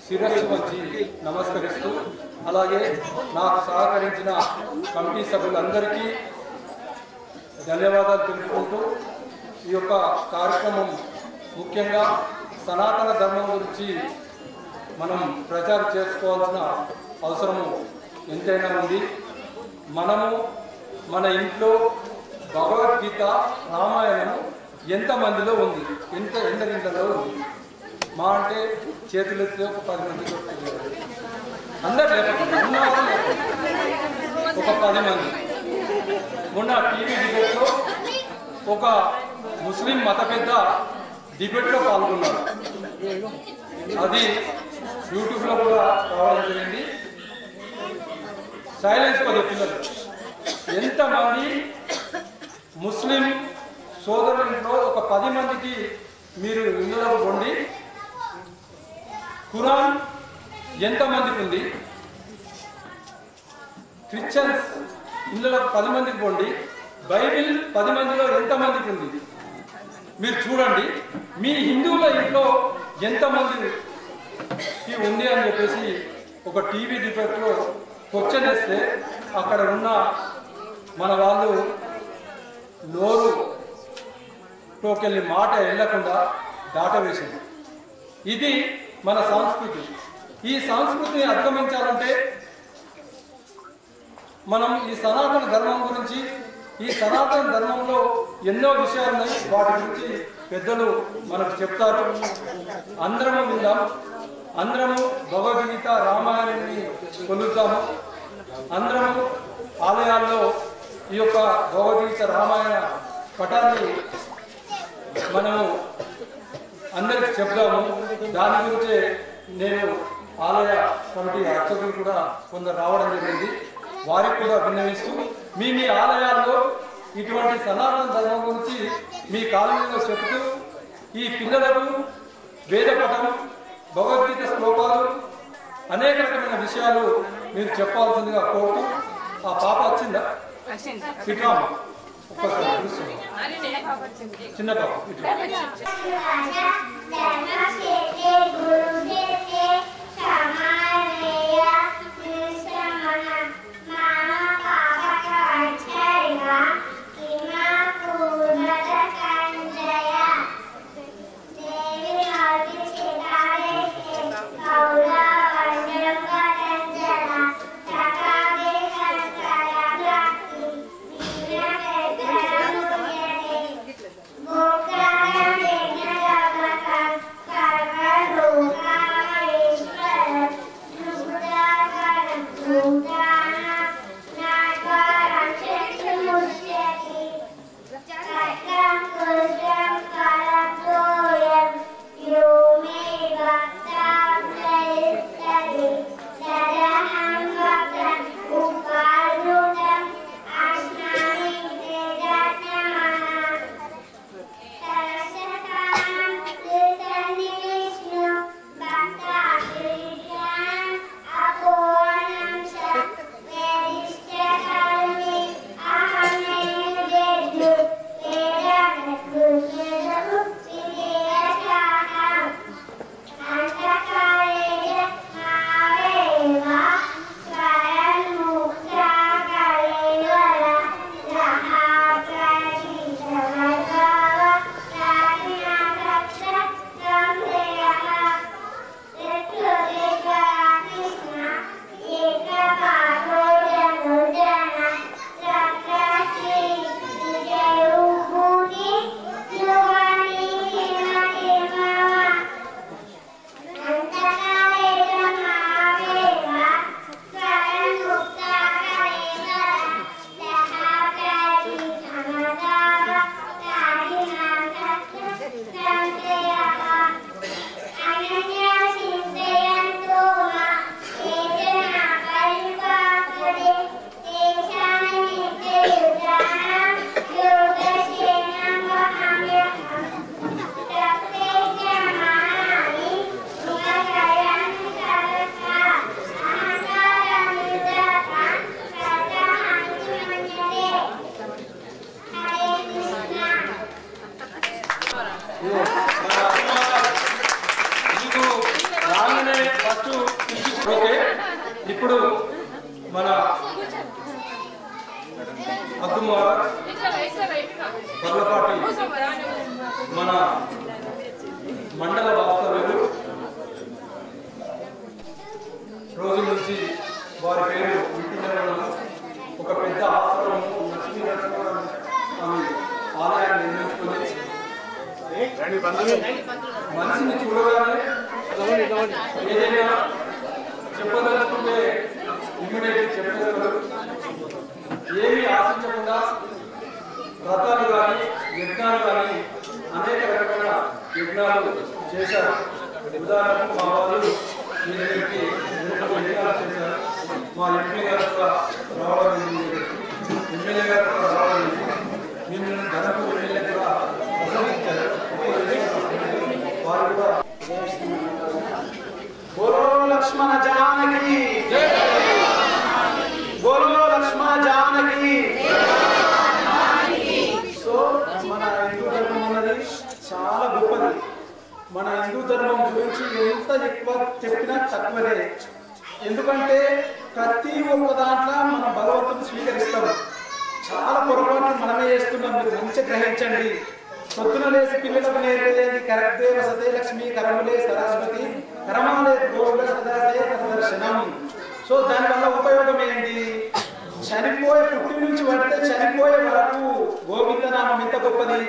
శిరస్సు వంచి నమస్కరిస్తూ అలాగే నాకు సహకరించిన కమిటీ సభ్యులందరికీ ధన్యవాదాలు తెలుపుకుంటూ ఈ యొక్క కార్యక్రమం ముఖ్యంగా సనాతన ధర్మం గురించి మనం ప్రచారం చేసుకోవాల్సిన అవసరము ఎంతైనా ఉంది. మనము మన ఇంట్లో భగవద్గీత రామాయణం ఎంతమందిలో ఉంది, ఎందరింట్లో ఉంది. మా అంటే చేతులెత్తి ఒక 10 మంది దొరుకుతున్నారు. అందరు లేకపోతే ఒక 10 మంది. మొన్న టీవీ డిబేట్లో ఒక ముస్లిం మత పెద్ద డిబేట్లో పాల్గొన్నారు. అది యూట్యూబ్లో కూడా రావాలని జరిగింది. సైలెన్స్ పది పిల్లలు ఎంతమంది ముస్లిం సోదరులలో ఒక 10 మందికి మీరు ఇందులో కొండి ఖురాన్ ఎంతమందికి ఉంది, క్రిస్టియన్స్ ఇందులో 10 మందికి పోండి, బైబిల్ 10 మందిలో ఎంతమందికి ఉంది మీరు చూడండి. మీ హిందువుల ఇంట్లో ఎంతమంది ఉంది అని చెప్పేసి ఒక టీవీ డిబేట్లో క్వశ్చన్ వేస్తే అక్కడ ఉన్న మన వాళ్ళు నోరులోకెళ్ళి మాట వెళ్ళకుండా దాటవేసింది. ఇది మన సంస్కృతి. ఈ సంస్కృతిని అధిగమించాలంటే మనం ఈ సనాతన ధర్మం గురించి, ఈ సనాతన ధర్మంలో ఎన్నో విషయాలు ఉన్నాయి, వాటి గురించి పెద్దలు మనకు చెప్తారు. అందరము విందాం, అందరము భగవద్గీత రామాయణాన్ని కొలుద్దాము. అందరము ఆలయాల్లో ఈ యొక్క భగవద్గీత రామాయణ పటాన్ని మనము అందరికి చెప్దాము. దాని గురించే నేను ఆలయ కమిటీ అర్చకులు కూడా కొందరు రావడం జరిగింది. వారికి కూడా విన్నవిస్తూ మీ ఆలయాల్లో ఇటువంటి సనాతన ధర్మం గురించి మీ కాలనీలో చెప్తూ ఈ పిల్లలకు వేదపఠం, భగవద్గీత శ్లోకాలు, అనేక రకమైన విషయాలు మీరు చెప్పాల్సిందిగా కోరుతూ. ఆ పాప వచ్చిందా? ఇట్లా చిన్న పాప ఇప్పుడు మన పర్లపాటి మన మండల వాస్తవ్యులు రోజు నుంచి వారి పేరు వింటున్న ఒక పెద్ద ఆశ్రమము లక్ష్మీ ఆమె ఆలయాన్ని నిర్మించుకుని మనిషిని చూడగానే ఏదైనా చెప్పదలుచుకుంటే ఇమ్మీడియట్లీ చెప్పేస్తారు. ఏమీ ఆశించకుండా వ్రతాలు కానీ యజ్ఞాలు కానీ అనేక రకమైన యజ్ఞాలు చేశారు. ఉదాహరణకు మా వాళ్ళు మీ దగ్గరికి యజ్ఞాలు చేశారు. మా ఎంపీ గారు కూడా రావడం, ఎమ్మెల్యే గారు కూడా రావడం, మిమ్మల్ని ధనపు ఎమ్మెల్యే కూడా ప్రసంగించారు. వారు కూడా बोलो लक्ष्मण जानकी जय, बोलो लक्ष्मण जानकी సో మన హిందూ ధర్మం అన్నది చాలా గొప్పది. మన హిందూ ధర్మం గురించి ఎంత ఎక్కువ చెప్పినా తక్కువనే. ఎందుకంటే ప్రతి ఒక్క దాంట్లో మనం భగవంతుని స్వీకరిస్తాం. చాలా పొరపాటు మనమే చేస్తున్నాం. మీరు మంచిగా గ్రహించండి. పొద్దున లేచి పిల్లలకు నేర్పేది కరెక్టే వసతే లక్ష్మి కరములే సరస్వతి కరమాలే దర్శనం. సో దానివల్ల ఉపయోగం ఏంటి? చనిపోయే పుట్టి నుంచి పడితే చనిపోయే వరకు గోవిందనామం ఎంత గొప్పది.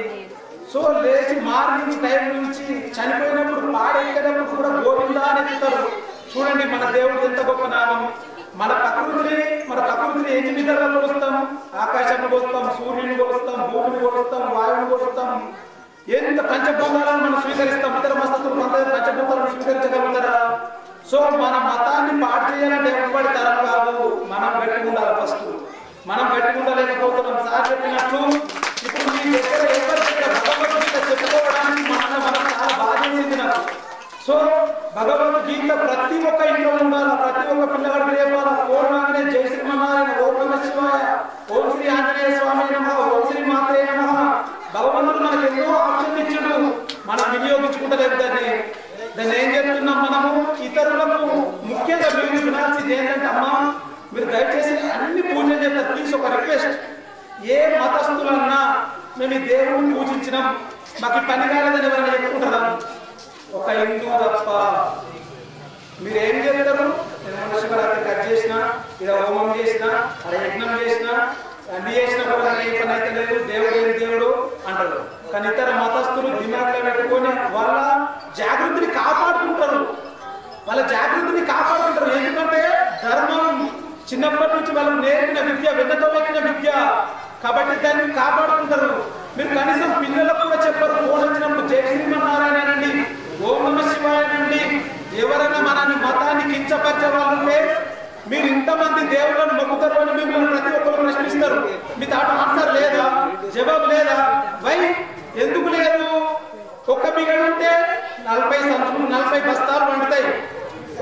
సో లేచి మార్నింగ్ టైం నుంచి చనిపోయినప్పుడు పాడెక్కేటప్పుడు కూడా గోవిందా అని చెప్తారు. చూడండి మన దేవుడు ఎంత గొప్ప నామం. మన ప్రకృతిని ఎన్ని విధాలు కొలుస్తాం? ఆకాశాన్ని కొలుస్తాం, సూర్యుని కొలుస్తాం, భూమిని కొలుస్తాం, వాయువుని కొలుస్తాం. ఎంత పంచభూతాలను మనం స్వీకరిస్తాం. ఇతర మస్తతులు పంచభూతాలను స్వీకరించగలుగుతారా? సో మన మతాన్ని పాటు చేయాలంటే ఎవరి తరం కాదు, మనం పెట్టుకుండాలి. ఫస్ట్ మనం పెట్టుకుండలేకపోతున్నాం. సార్ చెప్పినట్లు ఇప్పుడు మీ దగ్గర ఎవరి దగ్గర భగవద్గీత చెప్పుకోవడానికి మనం చాలా బాధ్యత నాకు. సో భగవద్గీత ప్రతి ఒక్క ఇంట్లో ఉండాలి. ప్రతి ఒక్క పిల్లగాడికి రేపాలి. ఓం నాగనే జై శ్రీమన్నారాయణ, ఓం నమ శివాయ, ఓం శ్రీ ఎన్నో ఆప్షన్ ఇచ్చిండు, మనం వినియోగించుకుంటలేదు దాన్ని. దాన్ని ఏం చేస్తున్నాం మనము ఇతరులకు. ముఖ్యంగా మీరు వినాల్సింది ఏంటంటే అమ్మా, మీరు దయచేసి అన్ని పూజలు చేస్తారు. ప్లీజ్ ఒక రిక్వెస్ట్, ఏ మతస్థులన్నా మేము ఈ దేవుడిని పూజించినాం, మాకు పని కాలేదని ఎవరైనా చెప్పుకుంటారా? ఒక హిందూ తప్ప. మీరు ఏం చేస్తారు? శివరాత్రి కట్ చేసినా, ఇలా హోమం చేసినా, అలా యజ్ఞం చేసినా, అన్ని చేసినా కూడా ఏ పని అయితే లేదు, దేవుడు ఏం దేవుడు అంటారు. కానీ ఇతర మతస్థులు దిమాగ్లో పెట్టుకొని వాళ్ళ జాగృతిని కాపాడుకుంటారు, వాళ్ళ జాగృతిని కాపాడుకుంటారు. ఎందుకంటే ధర్మం చిన్నప్పటి నుంచి వాళ్ళకు నేర్పిన విద్య, వెన్నతో పెట్టిన విద్య కాబట్టి దాన్ని కాపాడుకుంటారు. మీరు కనీసం పిల్లలకు కూడా చెప్పరు. ఫోన్ వచ్చినప్పుడు జై శ్రీమన్నారాయణ అనండి, ఓం నమ శివాయ అనండి. ఎవరైనా మనని మతాన్ని కించపరిచే వాళ్ళు ఉంటే మీరు ఇంతమంది దేవుళ్ళను మొక్కుతారు అని మిమ్మల్ని ప్రతి ఒక్కరు ప్రశ్నిస్తారు. మీ తాట ఆన్సర్ లేదా, జవాబు లేదా? వై, ఎందుకు లేదు? ఒక్క బిగడు ఉంటే 40 బస్తాలు వండుతాయి.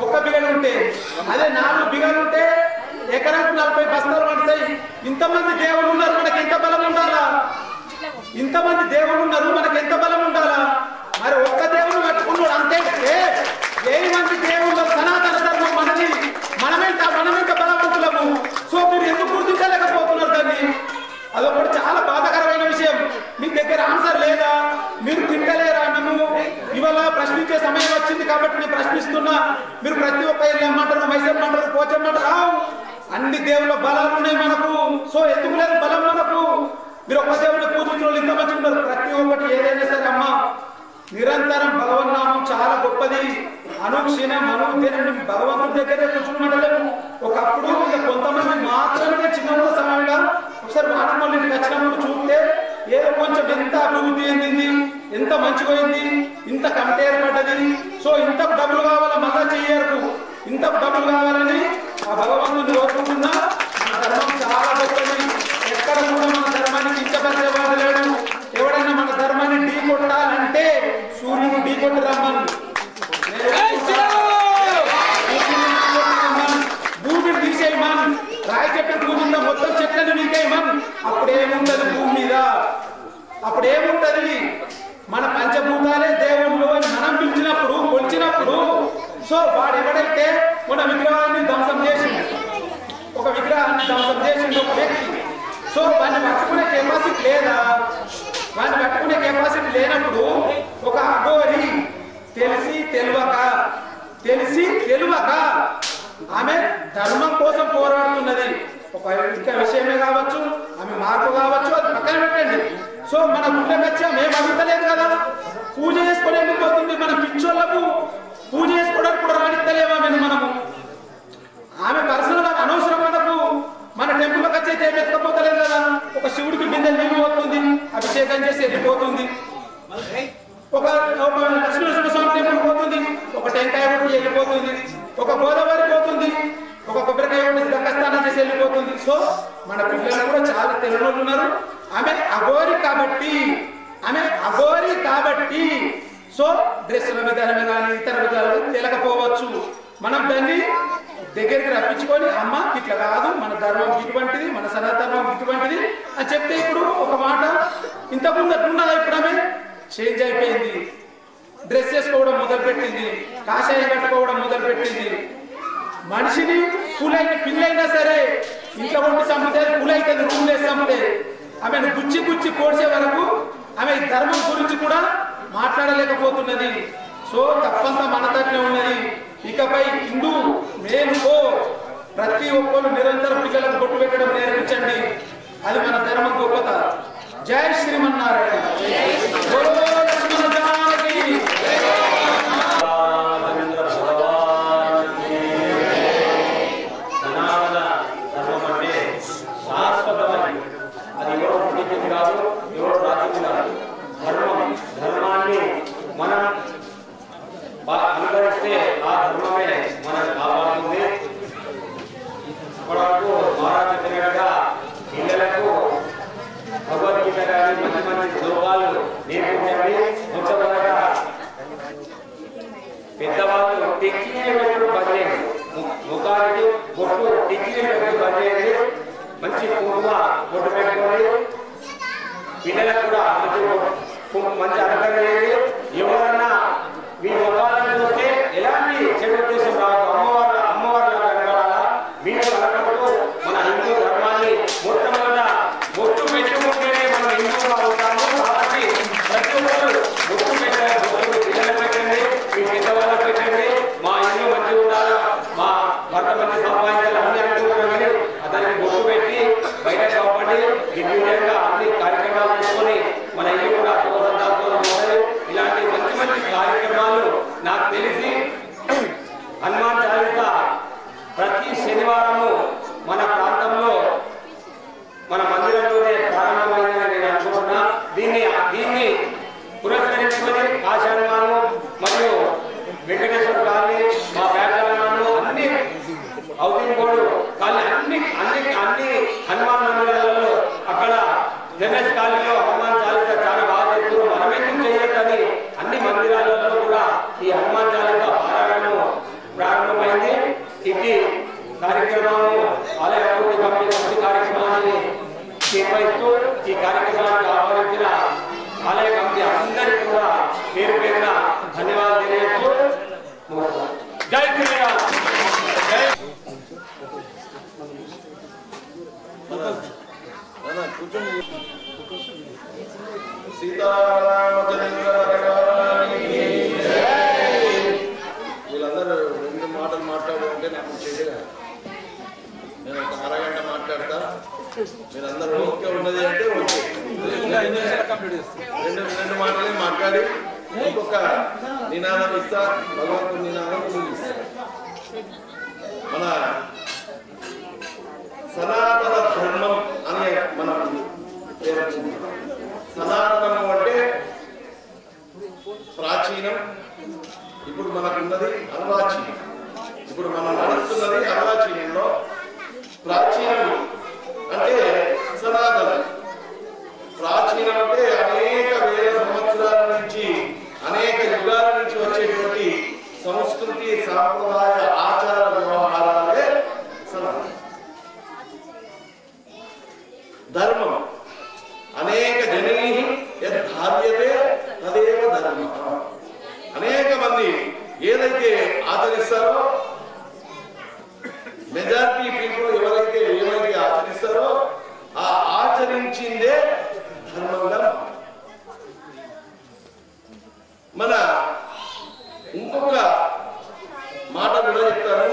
ఒక్క బిగడు ఉంటే అదే 4 బిగలు ఉంటే ఎకరాకు 40 బస్తాలు వండుతాయి. ఇంతమంది దేవుళ్ళు ఉన్నారు, మనకి ఎంత బలం ఉండాలా? ఇంతమంది దేవుళ్ళు ఉన్నారు, మనకి ఎంత బలం ఉండాలా? మరి ఒక్క దేవుడు పట్టుకున్నాడు అంతే. 1000 మంది దేవుళ్ళు సనాతన ధర్మం మనది, మనమెంత బలవంతులము. సో మీరు ఎందుకు గుర్తించలేకపోతున్నారు దాన్ని? అదొకటి చాలా బాధాకరమైన విషయం. మీ దగ్గర ఆన్సర్ లేదా? మీరు తింటలేరా? మేము ఇవాళ ప్రశ్నించే సమయం వచ్చింది కాబట్టి నేను ప్రశ్నిస్తున్నా. మీరు ప్రతి ఒక్క ఏమంటారు, మైసమ్మంటారు, పోచమ్మంటారు, అన్ని దేవుళ్ళ బలాలు ఉన్నాయి మనకు. సో ఎందుకు లేదు బలం మనకు? మీరు ఒక్క దేవుడిని పూజించిన వాళ్ళు ఇంత మంచిగా ఉన్నారు. ప్రతి ఒక్కటి ఏదైనా సరే అమ్మా, నిరంతరం భగవన్నామం చాలా గొప్పది. అనుక్షణం అనుదినం భగవంతుడి దగ్గరే కూర్చున్నట్టు. ఒకప్పుడు కొంతమంది మాత్రమే చిన్న సమయంలో ఒకసారి ఆత్మల్ని వచ్చినప్పుడు చూస్తే ఏదో కొంచెం ఎంత అభివృద్ధి చెందింది, ఎంత మంచిపోయింది, ఇంత కమిటీ ఏర్పడ్డది. సో ఇంతకు డబ్బులు కావాలా, మళ్ళా చెయ్యరు, ఇంతకు డబ్బులు కావాలని ఆ భగవంతుని కోరుకుంటున్నా. మన ధర్మం చాలా గొప్పది. ఎక్కడ కూడా మన ధర్మాన్ని కించపరిచేవాడు లేడు. ఎవడైనా మన ధర్మాన్ని ఢీ కొట్టాలంటే సూర్యుడు ఢీ కొట్టి రమ్మను, భూమిని తీసేయమన్, రాయి చెట్టు భూమి మొత్తం చెట్లను నీకేయమన్. అప్పుడేముంటది భూమి మీద? అప్పుడేముంటది? మన పంచభూతాలే దేవుళ్ళు అని మనం పిలిచినప్పుడు, కొలిచినప్పుడు. సో వాడు ఎవడైతే మన విగ్రహాన్ని ధ్వంసం చేసిండు, ఒక విగ్రహాన్ని ధ్వంసం చేసిండు ఒక వ్యక్తి, సో వాడిని పట్టుకునే కెపాసిటీ లేదా? వాడిని పట్టుకునే కెపాసిటీ లేనప్పుడు ఒక అఘోరి తెలిసి తెలియక ఆమె ధర్మం కోసం పోరాడుతున్నది. ఒక ఇంకా విషయమే కావచ్చు, ఆమె మార్పు కావచ్చు, అది పక్కన పెట్టండి. సో మన గుండెకొచ్చా మేము అడుగుతలేదు కదా, పూజ చేసుకొని వెళ్ళిపోతుంది. మన పిచ్చోళ్లకు పూజ చేసుకోవడానికి కూడా రానిస్తలేమా మనము? ఆమె పర్సనల్ అనవసరం మనకు. మన టెంపుల్కి వచ్చి అయితే ఎత్తకపోతలేదు కదా. ఒక శివుడికి బిందె నీళ్ళు పోతుంది, అభిషేకం చేసి వెళ్ళిపోతుంది. ఒక లక్ష్మీనరసింహస్వామి టెంపుల్ పోతుంది, ఒక టెంకాయ కొట్టి వెళ్ళిపోతుంది. ఒక గోదావరి పోతుంది, ఒక కొబ్బరికాయ కొట్టి గంగస్నానం చేసి వెళ్ళిపోతుంది. సో మన పిల్లలు కూడా చాలా తెలియని ఉన్నారు. ఆమె అఘోరి కాబట్టి సో డ్రెస్సుల విధానమే కానీ ఇతర విధానాలు తెలియకపోవచ్చు. మనం దాన్ని దగ్గరికి రప్పించుకొని అమ్మ ఇట్లా కాదు, మన ధర్మం ఇటువంటిది, మన సనాతనం ఇటువంటిది అని చెప్తే ఇప్పుడు ఒక మాట ఇంతకుముందు అట్లున్నదా? ఇప్పుడు ఆమె చేంజ్ అయిపోయింది. డ్రెస్ చేసుకోవడం మొదలుపెట్టింది, కాషాయం కట్టుకోవడం మొదలుపెట్టింది. మనిషిని పిల్లైనా సరే ఇంట్లో ఉండి చంపితే పులైతుంది, రూమ్ వేసి చంపితే ఆమెను గుచ్చి పోడ్చే వరకు ఆమె ధర్మం గురించి కూడా మాట్లాడలేకపోతున్నది. సో తప్పంతా మన దగ్గర ఉన్నది. ఇకపై హిందూ మేలుకో, ప్రతి ఒక్కరు నిరంతరం పిల్లలకు బొట్టు పెట్టడం నేర్పించండి. అది మన ధర్మం గొప్పత. జై శ్రీమన్నారాయణ. సనాతన ధర్మం అంటే శాశ్వతమని, అది ఎవరో పుట్టించింది కాదు, ఎవరో రాసింది కాదు. ధర్మాన్ని మనం అనుకరిస్తే ఆ ధర్మమే మనం కాపాడుతుంది. ఇప్పటివరకు మహారాజు చెప్పినట్టుగా పిల్లలకు భగవద్గీత కానీ మంచి శ్లోకాలు నేర్పించండి. మొట్టమొదటిగా పెద్దవాళ్ళు టెక్నికల్ పనిచేయండి, ముఖానికి బొట్టు టెక్నికల్ పనిచేయండి, మంచి పువ్వుగా బొట్టు పెట్టుకోండి. పిల్లలకు కూడా మంచి మంచి అలంకరణ చేయండి. ఎవరన్నా మీ ముఖాలను చూస్తే ఎలాంటి చెడు ఉద్దేశం రాదు. అమ్మవారు కనబడాలా మీరు కనబడుతూ మన హిందూ ధర్మాన్ని మొట్టమొదట బొట్టు పెట్టుకుంటేనే మనం హిందువుగా అవుతాము. కాబట్టి ప్రతి ఒక్కరు బొట్టు పెట్టండి, బొట్టు పిల్లలు పెట్టండి, మీ పెద్దవాళ్ళకు పెట్టండి. మా ఇల్లు మంచిగా ఉండాలా, మా భర్త మంచి సంపాదించాలి అన్ని అనుకుంటున్నాం కానీ అతనికి బొట్టు పెట్టి బయట కాపాడి దిగ్విజయంగా అన్ని కార్యక్రమాలు చేసుకొని మన ఇల్లు కూడా అర్థవంతంతో ఉంటాయి. ఇలాంటి మంచి మంచి కార్యక్రమాలు నాకు తెలిసి హనుమాన్ చాలీసా ప్రతి శనివారము మన ప్రాంతంలో మన మందిరంలోనే ప్రారంభమైందని నేను అనుకుంటున్నా. దీన్ని పురస్కరించుకొని కాశీ హనుమాను మరియు వెంకటేశ్వర కాలనీ మా బ్యాక్గ్రౌండ్ అన్ని హౌసింగ్ బోర్డు కాలనీ అన్ని హనుమాన్ మందిరాలలో అక్కడ జనరల్ కాలనీలో హనుమాన్ చాలీసా చాలా బాగా చేస్తున్నారు. మనం ఎందుకు చేయొద్దని అన్ని మందిరాలలో కూడా ఈ హనుమాన్ చాలీసా పారాయణము ప్రారంభమైంది. ఇది కార్యక్రమము ఆలయ అభివృద్ధి కమిటీ మంచి కార్యక్రమాన్ని నిర్వహిస్తూ ఈ కార్యక్రమానికి ఆహ్వానించిన ఆలయ కమిటీ అందరికీ కూడా పేరు పేరున ధన్యవాదాలు తెలియజేస్తూ జై శ్రీరామ్. వీళ్ళందరూ 2 మాటలు మాట్లాడాలంటే నాకు చేయగా నేను ఒక అరగంట మాట్లాడతా. మీరందరూ ఓకే ఉన్నది అంటే ఓకే, 2 మాటలే మాట్లాడి ఇంకొక నినాదం ఇస్తా. భగవంతుని నినాదం ఇస్తా. మన సనాతన ధర్మం అనే మనం సనాతనం అంటే ప్రాచీనం. ఇప్పుడు మనకున్నది అర్వాచీనం. ఇప్పుడు మనం నడుస్తున్నది అర్వాచీనంలో. ప్రాచీనం అంటే సనాతనం. ప్రాచీనం అంటే అనేక వేల సంవత్సరాల నుంచి అనేక యుగాల నుంచి వచ్చేటువంటి సంస్కృతి సాంప్రదాయ ఆచార వ్యవహారాలే సనాతనం. ధర్మం అనేక జనై యద్ధార్యతే తదేవ ధర్మ. అనేక మంది ఏదైతే ఆచరిస్తారో, మెజారిటీ పీపుల్ ఎవరైతే ఏమైతే ఆచరిస్తారో ఆ ఆచరించిందే ధర్మంగా. మన ఇంకొక మాట కూడా చెప్తాను.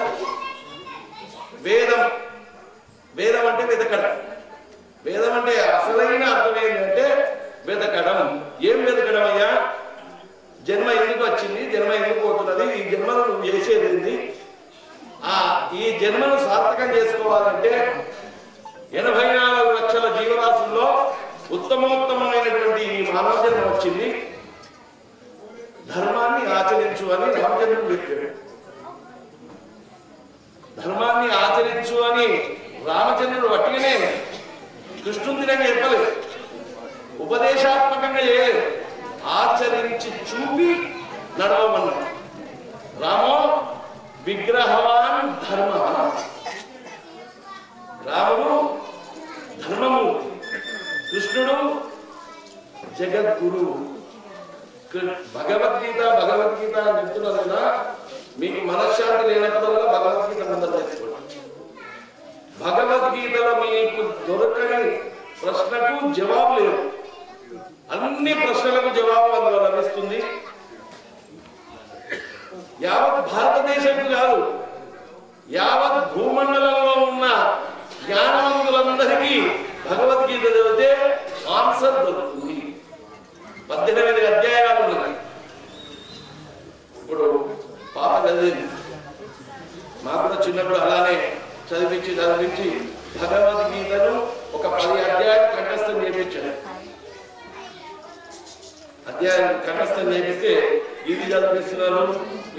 వేదం అంటే వెతకడం. వేదం అంటే అసలైన అర్థం ఏంటంటే వెతకడం. ఏం వెతకడం అయ్యా? జన్మ ఎందుకు వచ్చింది, జన్మ ఎందుకు పోతున్నది, ఈ జన్మను నువ్వు చేసేది ఏంది, ఈ జన్మను సార్థకం చేసుకోవాలంటే 84 లక్షల జీవరాశుల్లో ఉత్తమోత్తమైనటువంటి ఈ మానవ జన్మ వచ్చింది. ధర్మాన్ని ఆచరించు అని రామచంద్రుడు చెప్పాడు. ధర్మాన్ని ఆచరించు అని రామచంద్రుడు వట్టిగానే కృష్ణుడిని చెప్పలేదు, ఉపదేశాత్మకంగా చేయలేదు, ఆచరించి చూపి నడవమన్నాడు. రామో విగ్రహవాన్ ధర్మ. రాముడు ధర్మము, కృష్ణుడు జగద్గురు. భగవద్గీత అని చెప్తున్నారు కదా. మీకు మనశ్శాంతి లేనప్పుడల్లా భగవద్గీత ముందర తెచ్చుకోండి. భగవద్గీతలో మీకు దొరకని ప్రశ్నకు జవాబు లేదు. అన్ని ప్రశ్నలకు జవాబు అందులో లభిస్తుంది. యావత్ భారతదేశం కాదు, యావత్ భూమండలంలో ఉన్న జ్ఞానవంతులందరికీ భగవద్గీత చదివితే ఆన్సర్ దొరుకుతుంది. 18 అధ్యాయాలు ఉన్నాయి. ఇప్పుడు పాప చదివింది, మాకు కూడా చిన్నప్పుడు అలానే చదివించి భగవద్గీతను ఒక 10 అధ్యాయాలు కంఠస్థం చేయించాను. అధ్యాయం కంఠస్థం చేపిస్తే ఇది చదివిస్తున్నారు.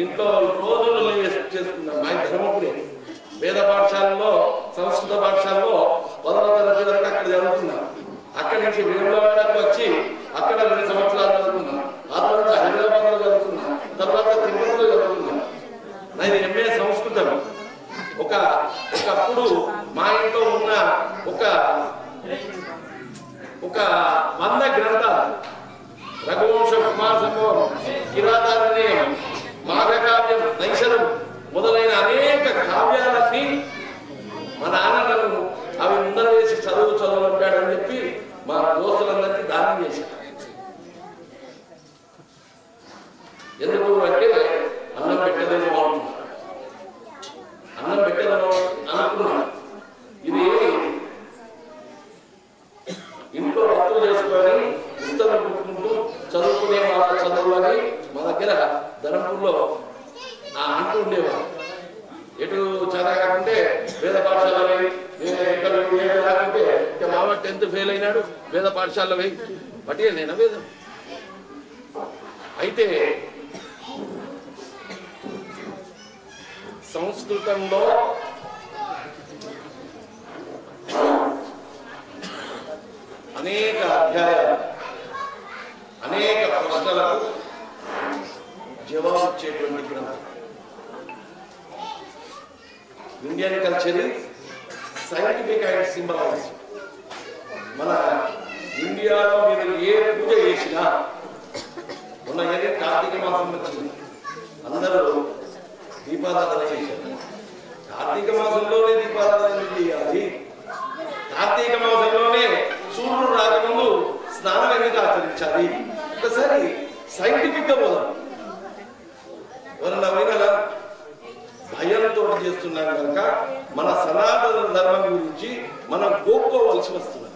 ఇంట్లో రోజులు చేసుకున్నాం. మా ధర్మపురి వేద పాఠశాలలో, సంస్కృత పాఠశాలలో 10వ తరగతి వరకు అక్కడ చదువుకున్నాం. అక్కడి నుంచి వేములవాడకు వచ్చి అక్కడ 2 సంవత్సరాలు చదువుకున్నాం. ఆ తర్వాత హైదరాబాద్ లో చదువుకున్నాం. తర్వాత తిరుపతిలో చదువుకున్నాం. నాది MA సంస్కృతం. ఒకప్పుడు మా ఇంట్లో ఉన్న ఒక 100 గ్రంథాలు రఘువంశ కుమార సంభవం, కిరాతారణ్యం, మాఘకావ్యం, నైషధం మొదలైన అనేక కావ్యాలన్నీ మా నాన్న నన్ను అవి ముందర వేసి చదువులంటాడని చెప్పి మా దోస్తులందరికీ దానం చేశారు. ఎందుకు అంటే అన్నం పెట్టదని బాగుంటుంది, అన్నం పెట్టదని అనుకున్నాను. ఇది ఇంట్లో భక్తులు చేసుకొని పుస్తకం పుట్టుకుంటూ చదువుకునే వాళ్ళ చదువు అని మా దగ్గర ధర్మపూర్లో అంటూ ఉండేవారు. ఎటు చదువు కాకుంటే వేద పాఠశాల ఎక్కడ కాకుంటే మామ 10th ఫెయిల్ అయినాడు, వేద పాఠశాల వేయి పట్టే నేను వేదం. అయితే సంస్కృతంలో అనేక అధ్యాయాలు, అనేక ప్రశ్నలకు జవాబు ఇచ్చేటువంటి గ్రంథం. Indian culture scientific and symbolize. మన ఇండియాలో మీరు ఏ పూజ చేసినా, మొన్న ఏదో కార్తీక మాసం వచ్చింది, అందరూ దీపారాధన చేశారు. కార్తీక మాసంలోనే దీపారాధన చేయాలి. కార్తీక మాసంలోనే సూర్యుడు రాకముందు స్నానం ఎందుకు ఆచరించాలి? ఒకసారి సైంటిఫిక్ గా పోదాం. ఎవరన్నా వినాలా? భయంతో చేస్తున్నాం కనుక మన సనాతన ధర్మం గురించి మనం కోరుకోవాల్సి వస్తుంది.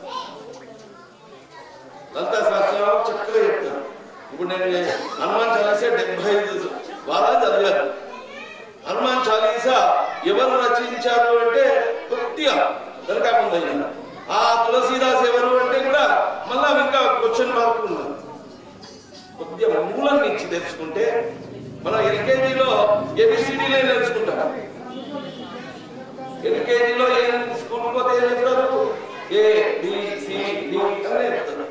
లలితా శాస్త్రాలు చక్కగా చెప్తారు. ఇప్పుడు నేను హనుమాన్ చాలీసా 75 వారాలు చదివాను. హనుమాన్ చాలీసా ఎవరు రచించారు అంటే కొద్దిగా దొరకకుండా, ఆ తులసీదాస్ ఎవరు అంటే కూడా మళ్ళా ఇంకా క్వశ్చన్ మార్క్ ఉన్నది. కొద్దిగా మూలం నుంచి తెలుసుకుంటే మనం ఎల్కేజీలో ఏబిసిడీలే నేర్చుకుంటాం. ఎల్కేజీలో ఏం స్కూల్ పోతే ఏం చెప్తారు? ABCD అని చెప్తారు.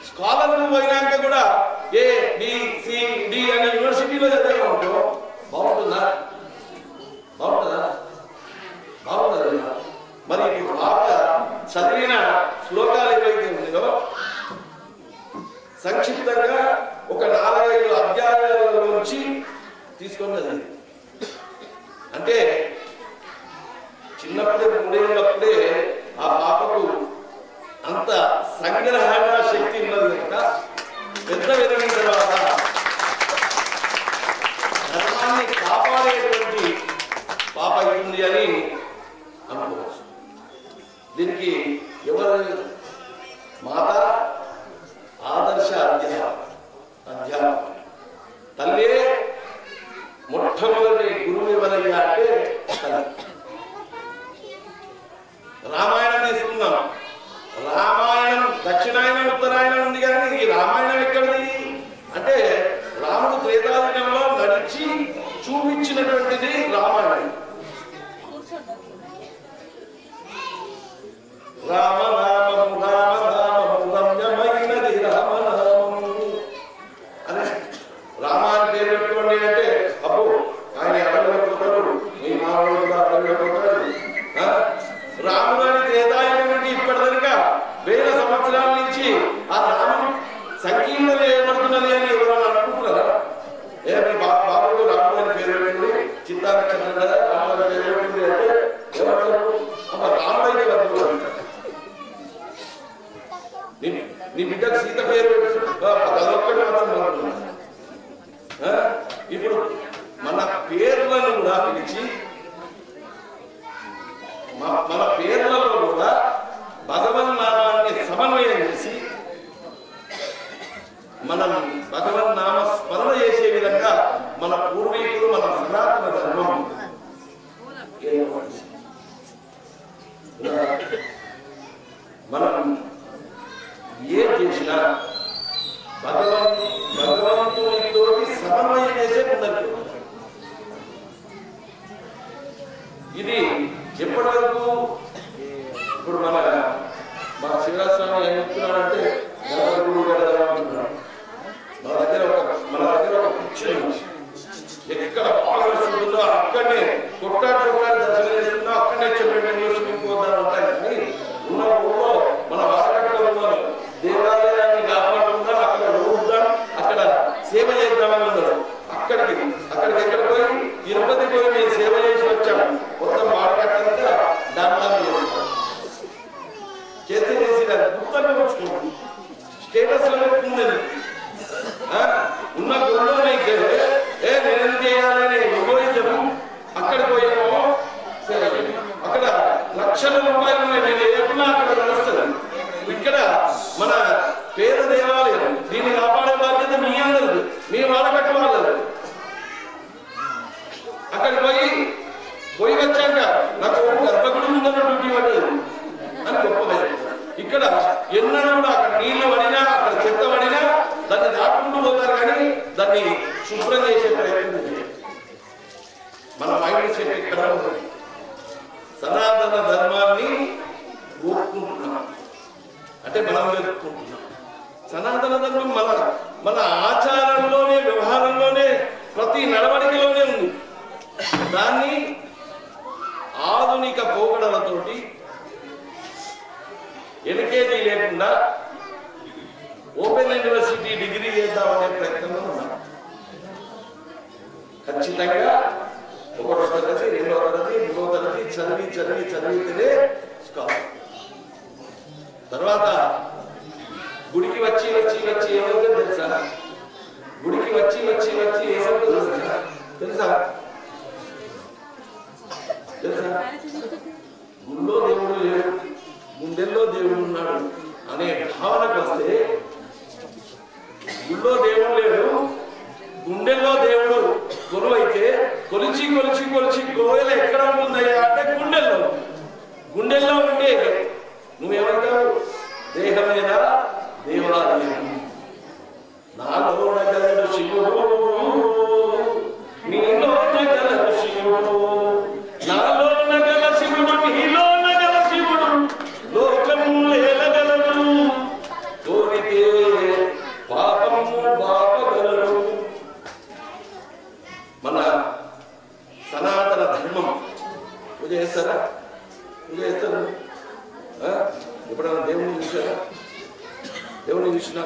స్కాలర్లు పోయినాక కూడా ABCD అని యూనివర్సిటీలో చదివామంటూ బాగుంటుందా? బాగుంటుందా? బాగుంటుంది. మరి పాప చదివిన శ్లోకాలు ఏవైతే ఉన్నాయో సంక్షిప్తంగా ఒక 4-5 అధ్యాయాల నుంచి తీసుకున్నది. అంటే చిన్నప్పుడే 3 ఏళ్ళప్పుడే ఆ పాపకు అంత సంగ్రహణ శక్తి ఉన్నది కనుక పెద్ద విధమైన తర్వాత ధర్మాన్ని కాపాడేటువంటి పాప ఉంది అని అనుకోవచ్చు. దీనికి ఎవరు మాత ఆదర్శ అధ్యాపక తల్లే మొట్టమొదటి గురువు ఎవరయ్యా అంటే తల్లి. రామాయణం తీసుకున్నాం. రామాయణం దక్షిణాయనం ఉత్తరాయణం ఉంది, కానీ ఈ రామాయణం ఎక్కడిది అంటే రాముడు త్రేతాయుగంలో నడిచి చూపించినటువంటిది రామాయణం. రామనామము రామనామము రమ్యమైనది రామనామము అని రామాయణ పేరు పెట్టుకోండి అంటే అబ్బో ఆయన అడగకపోతాడు, మీ మానవుడు కూడా అడగకపోతాడు. రాముడు అని త్రేతాయుగం నుండి ఇప్పటిదాకా 1000 సంవత్సరాల నుంచి ఆ రాముడు సంకీర్ణత ఏర్పడుతున్నది అని ఎవరైనా అనుకుంటున్నారా? మీ బాబు రాముడు అని పేరు పెట్టండి, చిత్తాక్షరం కదా రాముడు అని పేరు పెట్టింది అంటే ఎవరు రాముడు అయితే అనుకుంటారు. నీ బిడ్డకు సీత పేరు అదొక్కటి మాత్రం. ఇప్పుడు మన పేర్లను కూడా పిలిచి మన పేర్లలో కూడా భగవన్నామాన్ని సమన్వయం చేసి మనం భగవన్నామ స్మరణ చేసే విధంగా మన పూర్వీకులు మన సనాతన ధర్మం మనం ఏ చేసినా భగవంతునితో సమన్వయం చేసే ఉన్నది. ఇది ఎప్పటి వరకు? ఇప్పుడు మన శివరాస్వామి ఏం చెప్తున్నాడంటే మన దగ్గర ఒక పిక్చర్ ఎక్కడ బాగా ఉంటుందో అక్కడనే కొట్టాడు దర్శనం చేస్తున్నా అక్కడనే చెప్పేపోతాను ఉంటాయి. కానీ ఉన్న ఊళ్ళో మన వారకట్లో ఉన్న దేవాలయాన్ని కాపాడుకుందా అక్కడ రూపాయలు ఉన్నాయి, నేను ఏకున్నా అక్కడ నడుస్తుంది. ఇక్కడ మన పేద దేవాలయం, దీన్ని కాపాడే బాధ్యత మీ అందరిది, మీ వాడకట్టు వాళ్ళది. అక్కడికి పోయి వచ్చాక నాకు గర్భగుడి ఉందన్న డ్యూటీ పడ్డది అని గొప్పగా. ఇక్కడ ఎన్నడూ కూడా అక్కడ నీళ్లు పడినా అక్కడ చెత్త పడినా దాన్ని దాటుకుంటూ పోతారు, కానీ దాన్ని శుభ్రం చేసే ప్రయత్నం చేయాలి. మన మైండ్ సెట్ ఇక్కడ సనాతన ధర్మాన్ని ఒప్పుకుంటున్నాం అంటే మనం వెతుక్కుంటున్నాం. సనాతన ధర్మం మన ఆచారంలోనే, వ్యవహారంలోనే, ప్రతి నడవడికలోనే ఉంది. దాన్ని ఆధునిక పోకడలతోటి ఎన్కేజీ లేకుండా ఓపెన్ యూనివర్సిటీ డిగ్రీ చేద్దామనే ప్రయత్నంలో ఉన్నాం. ఖచ్చితంగా 1వ తరగతి, 2వ తరగతి, 3వ తరగతి చదివితేనే తర్వాత గుడికి వచ్చి ఏమవుతుందో తెలుసా? గుడికి వచ్చి ఏమవుతుందో తెలుసా? గుళ్ళో దేవుడు లేడు, గుండెల్లో దేవుడు ఉన్నాడు అనే భావనకు వస్తే, గుళ్ళో దేవుడు లేడు, గుండెల్లో దేవుడు కొలువైతే కొలిచి కోయలు ఎక్కడ ఉంటుందయ్యా అంటే గుండెల్లో ఉంటే నువ్వేమంటావు? దేహమేనా దేవాలయం. నాలో నగలడు శివుడు, నీలో నగలడు శివుడు, నాలో నగల శివుడు, నీలో నగల శివుడు, లోకము లేలగలడు, కోరితే పాపము బాపగలడు. మన సనాతన ధర్మం పూజ చేస్తారా? పూజ చేస్తారు. ఎప్పుడైనా దేవుని చూసారా? దేవుని చూసినా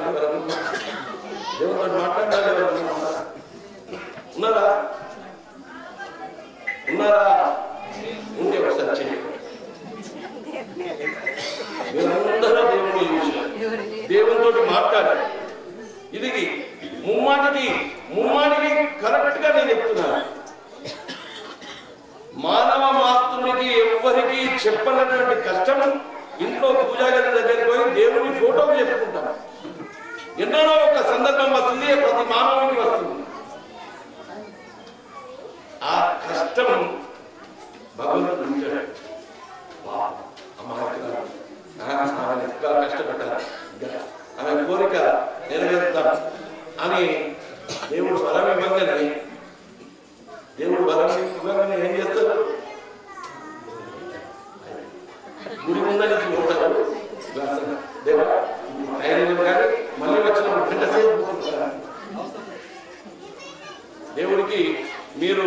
దేవునితో మాట్లాడాలి. ఉన్నారా? ఉంటే ఒకసారి చేయండి. మీరందరూ దేవుని చూసారు, దేవునితో మాట్లాడాలి. ఇది ముమ్మాటికి కరెక్ట్ గా నేను చెప్తున్నాను. మానవ మాతృనికి ఎవ్వరికి చెప్పనటువంటి కష్టం ఇంట్లో పూజా గది దగ్గరికి పోయి దేవుని ఫోటోకి చెప్పుకుంటాం. ఎన్నడో ఒక సందర్భం వస్తుంది, ప్రతి మానవునికి వస్తుంది. ఆ కష్టం భగవంతుడు ఉంచాడు. ఆమె ఇంకా కష్టపడ్డారు, ఆమె కోరిక నెరవేరుతాం అని దేవుడు బలం ఇవ్వగానే ఏం చేస్తారు? గుడి ముందరికి పోతారు. దేవా కానీ మళ్ళీ వచ్చినప్పుడు గంట సేపు దేవుడికి మీరు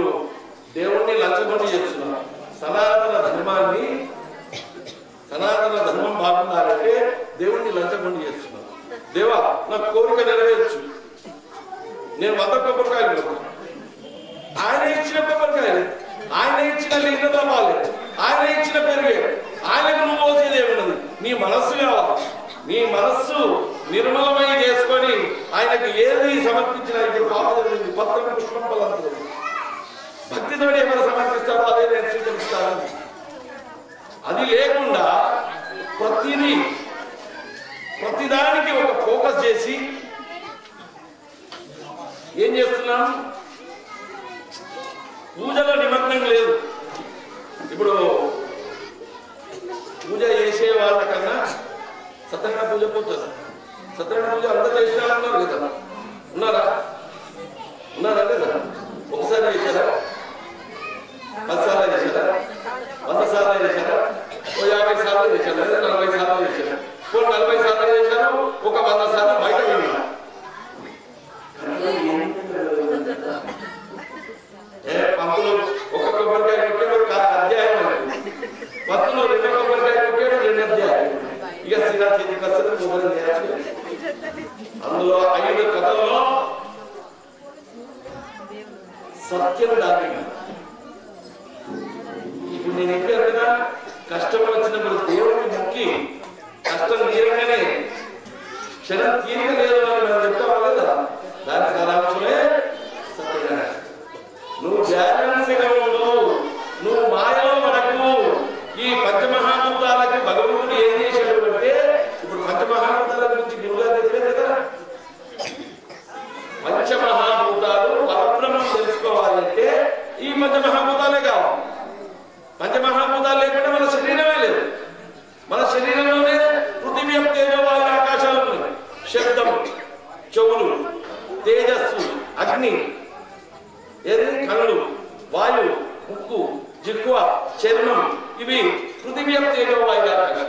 దేవుణ్ణి లంచగొండి చేస్తున్నారు. సనాతన ధర్మం బాగుండాలంటే దేవుణ్ణి లంచగొండి చేస్తున్నారు. దేవా నాకు కోరిక నెరవేర్చు, నేను 100 కొబ్బరికాయలు కొడతాను. ఆయన ఇచ్చిన కొబ్బరికాయలు, ఆయన ఇచ్చిన లింగత పాలే, ఆయన ఇచ్చిన పెరుగే, ఆయనకు నువ్వు పోసేది ఏమున్నది? నీ మనస్సు కావాలి. నీ మనస్సు నిర్మలమై చేసుకొని ఆయనకు ఏది సమర్పించినా, ఇప్పుడు పాపం పత్రం పుష్పం ఫలంతో భక్తితో ఎవరు సమర్పిస్తారో అదే నేను స్వీకరిస్తాను. అది లేకుండా ప్రతిదానికి ఒక ఫోకస్ చేసి ఏం చేస్తున్నాం? పూజలో నిమగ్నం లేదు. ఇప్పుడు పూజ చేసే వాళ్ళకన్నా సత్యనారాయణ పూజ పోతుంది. సత్యనారాయణ పూజ అందరూ చేసిన వాళ్ళు ఉన్నారు కదా? ఉన్నారా లేదా? ఒకసారి చేశారా? 10 సార్లు చేశారా? 100 సార్లు చేశారా? 50 సార్లు చేశారు, 40 సార్లు చేశారు. 40 సార్లు చేశారు, ఒక 100 సార్లు బయట వెళ్ళారు. పంతులు ఒక కొబ్బరికాయ కొట్టాడు, ఒక అధ్యాయం అన్నది. పంతులు 2 కొబ్బరికాయ కొట్టాడు, 2 అధ్యాయం. ఇక సిరా చేతికి వస్తుంది, మొదలు చేయాలి. అందులో 5 కథల్లో సత్యం దాని. ఇప్పుడు నేను ఎక్కడ కష్టం వచ్చినప్పుడు దేవుడికి మొక్కి కష్టం తీరగానే క్షణం తీరిక లేదు అని మనం చెప్తాం కదా, దాని సారాంశమే సత్యనారాయణ. నువ్వు బ్యాలెన్స్ గా ఉండు, నువ్వు మాయలో పడకు. ఈ పంచమహాభూతాల పృథివ్య తేజో వాయువు.